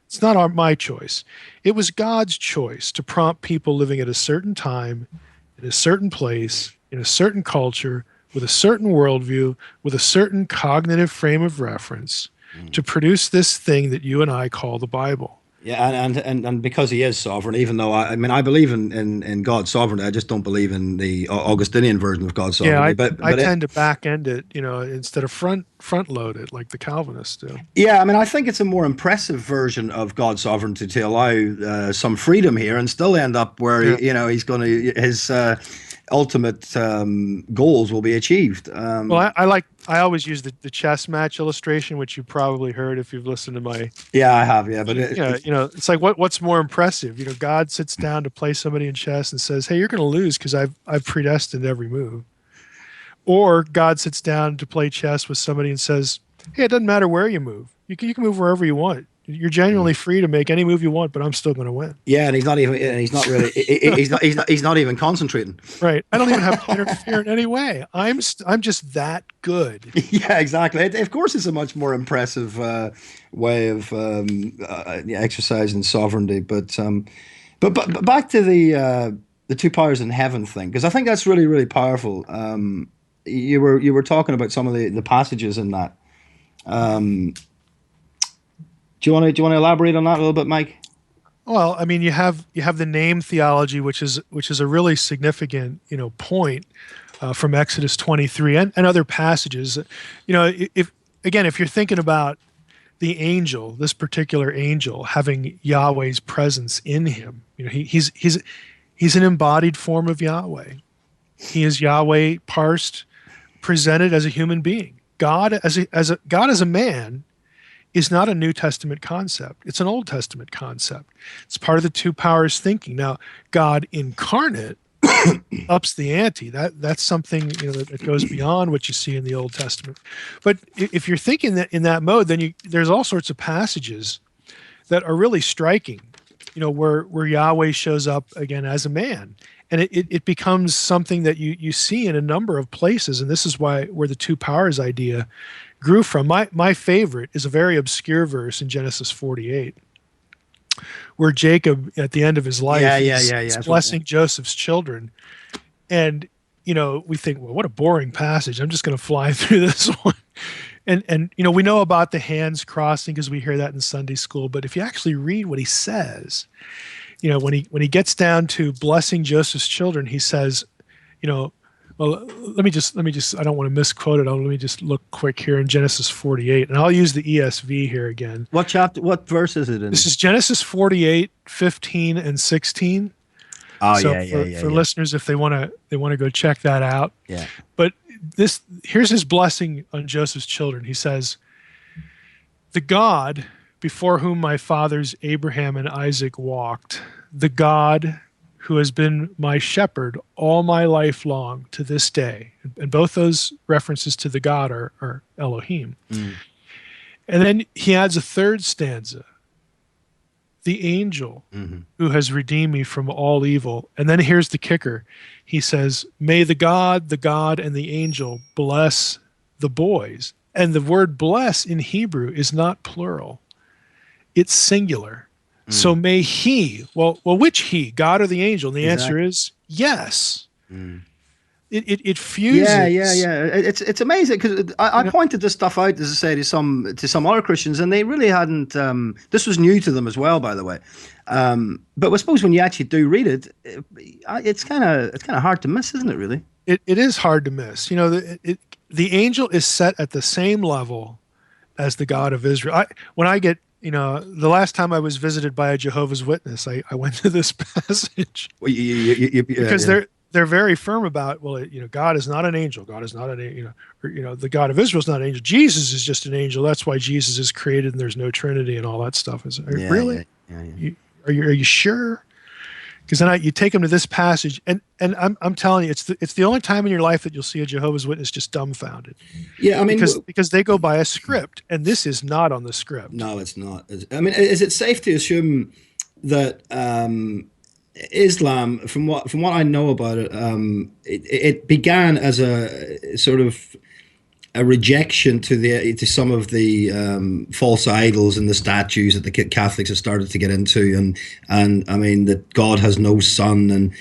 It's not my choice. It was God's choice to prompt people living at a certain time, in a certain place, in a certain culture, with a certain worldview, with a certain cognitive frame of reference, to produce this thing that you and I call the Bible. Yeah, and because he is sovereign, even though I believe in God's sovereignty, I just don't believe in the Augustinian version of God's sovereignty. Yeah, but I tend to back end it, instead of front load it like the Calvinists do. Yeah, I think it's a more impressive version of God's sovereignty to allow some freedom here and still end up where he's going to his ultimate goals will be achieved. Well, I always use the chess match illustration, which you probably heard if you've listened to my. Yeah, I have. Yeah, but it's like what's more impressive? God sits down to play somebody in chess and says, "Hey, you're going to lose because I've predestined every move," or God sits down to play chess with somebody and says, "Hey, it doesn't matter where you move. You can move wherever you want. You're genuinely free to make any move you want, but I'm still going to win." Yeah, and he's not even concentrating. Right. I don't even have to interfere in any way. I'm just that good. Yeah, exactly. Of course, it's a much more impressive way of exercising sovereignty. But back to the two powers in heaven thing, because I think that's really, really powerful. You were talking about some of the passages in that. Do you want to elaborate on that a little bit, Mike? Well, you have the name theology, which is a really significant point from Exodus 23 and other passages. If you're thinking about the angel, this particular angel having Yahweh's presence in him, he's an embodied form of Yahweh. He is Yahweh parsed, presented as a human being. God as a man is not a New Testament concept. It's an Old Testament concept. It's part of the two powers thinking. Now, God incarnate ups the ante. That's something that goes beyond what you see in the Old Testament. But if you're thinking that in that mode, then there's all sorts of passages that are really striking. Where Yahweh shows up again as a man, and it becomes something that you see in a number of places. And this is where the two powers idea grew from. My favorite is a very obscure verse in Genesis 48, where Jacob, at the end of his life, is blessing Joseph's children. And, we think, well, what a boring passage. I'm just going to fly through this one. And we know about the hands crossing because we hear that in Sunday school. But if you actually read what he says, when he gets down to blessing Joseph's children, he says, well, let me just, I don't want to misquote it. Let me just look quick here in Genesis 48, and I'll use the ESV here again. What chapter, what verse is it in? This is Genesis 48, 15 and 16. Oh, so yeah. For listeners, if they want to go check that out. Yeah. But here's his blessing on Joseph's children. He says, "The God before whom my fathers Abraham and Isaac walked, the God who has been my shepherd all my life long to this day." And both those references to the God are Elohim. Mm. And then he adds a third stanza, "The angel who has redeemed me from all evil." And then here's the kicker. He says, "May the God, and the angel bless the boys." And the word bless in Hebrew is not plural. It's singular. So may he, well, which he, God or the angel? And the answer is yes. It fuses. Yeah. It's amazing because I pointed this stuff out, as I say, to some other Christians, and they really hadn't. This was new to them as well, by the way. But I suppose when you actually do read it, it's kind of hard to miss, isn't it? Really, it is hard to miss. The angel is set at the same level as the God of Israel. When I get the last time I was visited by a Jehovah's Witness, I went to this passage Well, because they're very firm about, well, God is not an angel. God is not the God of Israel is not an angel. Jesus is just an angel. That's why Jesus is created and there's no Trinity and all that stuff. Really? Yeah. Are you sure? Because then you take them to this passage, and I'm telling you, it's the only time in your life that you'll see a Jehovah's Witness just dumbfounded. Yeah, I mean, because they go by a script, and this is not on the script. No, it's not. I mean, is it safe to assume that Islam, from what I know about it, it began as a sort of a rejection to some of the false idols and the statues that the Catholics have started to get into, and I mean that God has no son, and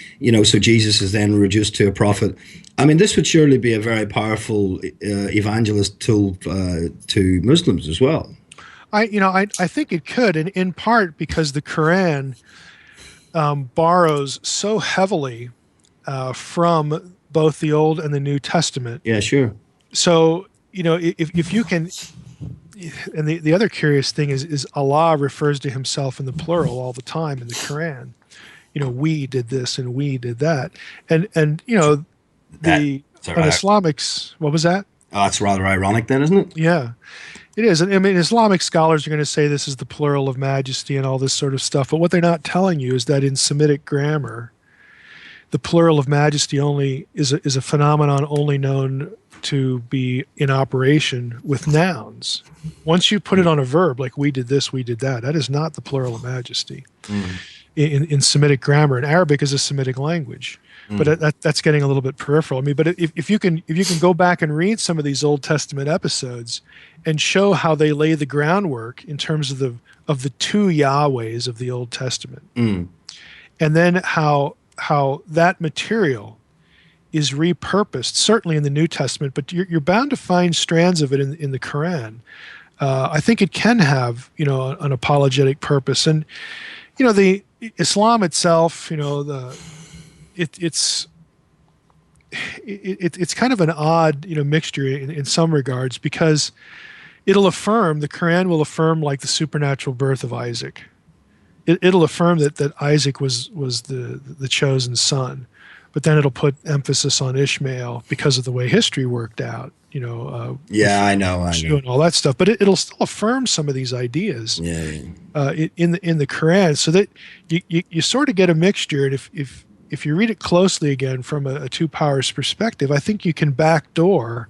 so Jesus is then reduced to a prophet. I mean, this would surely be a very powerful evangelist tool to Muslims as well. I think it could, and in part because the Quran borrows so heavily from both the Old and the New Testament. Yeah, sure. So, if you can, and the other curious thing is Allah refers to himself in the plural all the time in the Quran. We did this and we did that. And Islamics, what was that? Oh, that's rather ironic then, isn't it? Yeah, it is. I mean, Islamic scholars are going to say this is the plural of majesty and all this sort of stuff. But what they're not telling you is that in Semitic grammar, the plural of majesty only is a phenomenon only known to be in operation with nouns. Once you put it on a verb, like we did this, we did that, that is not the plural of majesty in Semitic grammar. And Arabic is a Semitic language, but that's getting a little bit peripheral. I mean, but if you can go back and read some of these Old Testament episodes and show how they lay the groundwork in terms of the two Yahwehs of the Old Testament, and then how that material is repurposed, certainly in the New Testament, but you're bound to find strands of it in the Quran. I think it can have, an apologetic purpose. And, the Islam itself, it's kind of an odd, mixture in some regards, because the Quran will affirm like the supernatural birth of Isaac. It'll affirm that Isaac was the chosen son, but then it'll put emphasis on Ishmael because of the way history worked out. I know. And all that stuff, but it'll still affirm some of these ideas. In the Quran, so that you sort of get a mixture. And if you read it closely again from a two powers perspective, I think you can backdoor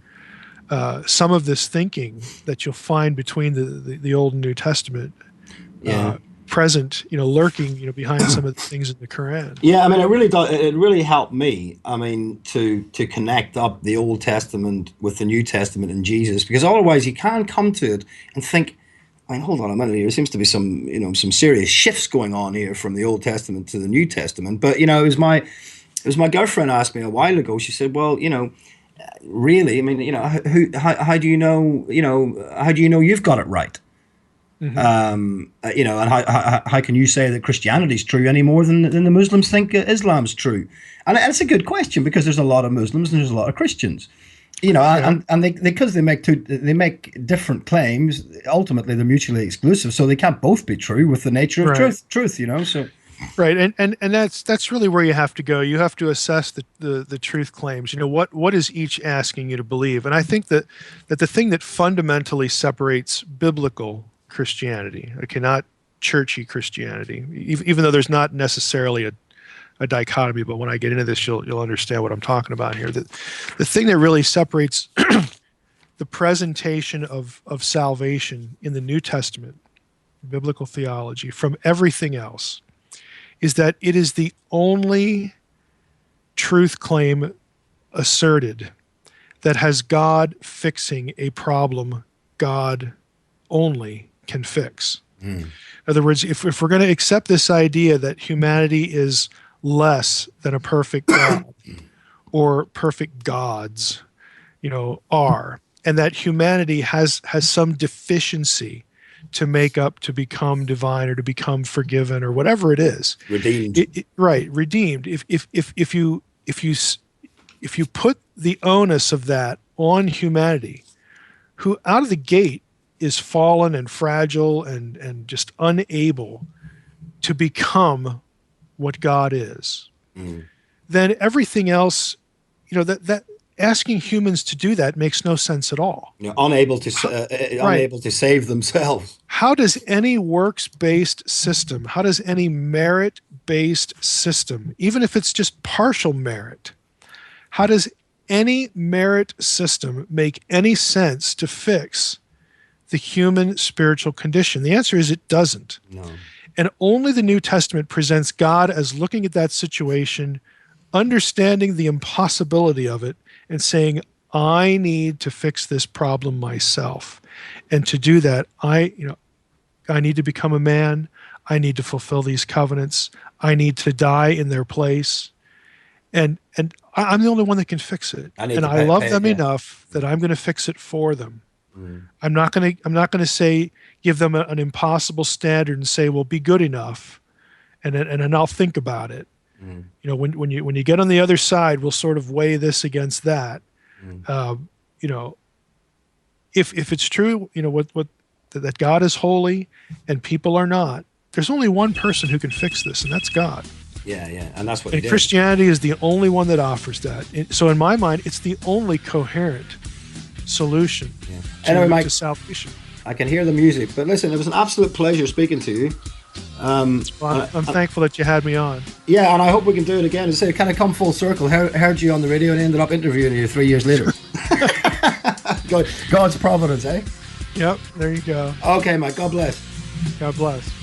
some of this thinking that you'll find between the Old and New Testament. Present, lurking, behind some of the things in the Quran. Yeah, I mean, it really helped me. I mean, to connect up the Old Testament with the New Testament and Jesus, because otherwise you can come to it and think, I mean, hold on a minute here. There seems to be some serious shifts going on here from the Old Testament to the New Testament. But it was my girlfriend asked me a while ago. She said, well, really, I mean, how do you know, how do you know you've got it right? And how can you say that Christianity is true any more than the Muslims think Islam's true? And it's a good question, because there's a lot of Muslims and there's a lot of Christians, and they because they make different claims. Ultimately, they're mutually exclusive, so they can't both be true with the nature of truth. So. Right, and that's really where you have to go. You have to assess the truth claims. What is each asking you to believe? And I think that the thing that fundamentally separates biblical Christianity, not churchy Christianity, even though there's not necessarily a dichotomy, but when I get into this, you'll understand what I'm talking about here. The thing that really separates the presentation of salvation in the New Testament, biblical theology, from everything else is that it is the only truth claim asserted that has God fixing a problem God only can fix. In other words, if we're going to accept this idea that humanity is less than a perfect God, or perfect gods, are, and that humanity has some deficiency to make up to become divine or to become forgiven or whatever it is, redeemed. Redeemed. If you put the onus of that on humanity, who out of the gate is fallen and fragile and just unable to become what God is, then everything else, that asking humans to do that makes no sense at all. Unable to save themselves. How does any works-based system, how does any merit-based system, even if it's just partial merit, how does any merit system make any sense to fix the human spiritual condition? The answer is it doesn't. No. And only the New Testament presents God as looking at that situation, understanding the impossibility of it, and saying, I need to fix this problem myself. And to do that, I need to become a man. I need to fulfill these covenants. I need to die in their place. And I'm the only one that can fix it. And I love them enough that I'm going to fix it for them. I'm not going to say, give them an impossible standard and say, well, be good enough, and then I'll think about it. When you get on the other side, we'll sort of weigh this against that. If it's true, that God is holy and people are not, there's only one person who can fix this, and that's God. Yeah, and that's what. And Christianity is the only one that offers that. So in my mind, it's the only coherent solution to salvation. I can hear the music, but listen, it was an absolute pleasure speaking to you. I'm thankful that you had me on. Yeah, and I hope we can do it again. As I say, kind of come full circle. Heard you on the radio and ended up interviewing you 3 years later. God's providence, eh? Yep, there you go. Okay, Mike. God bless. God bless.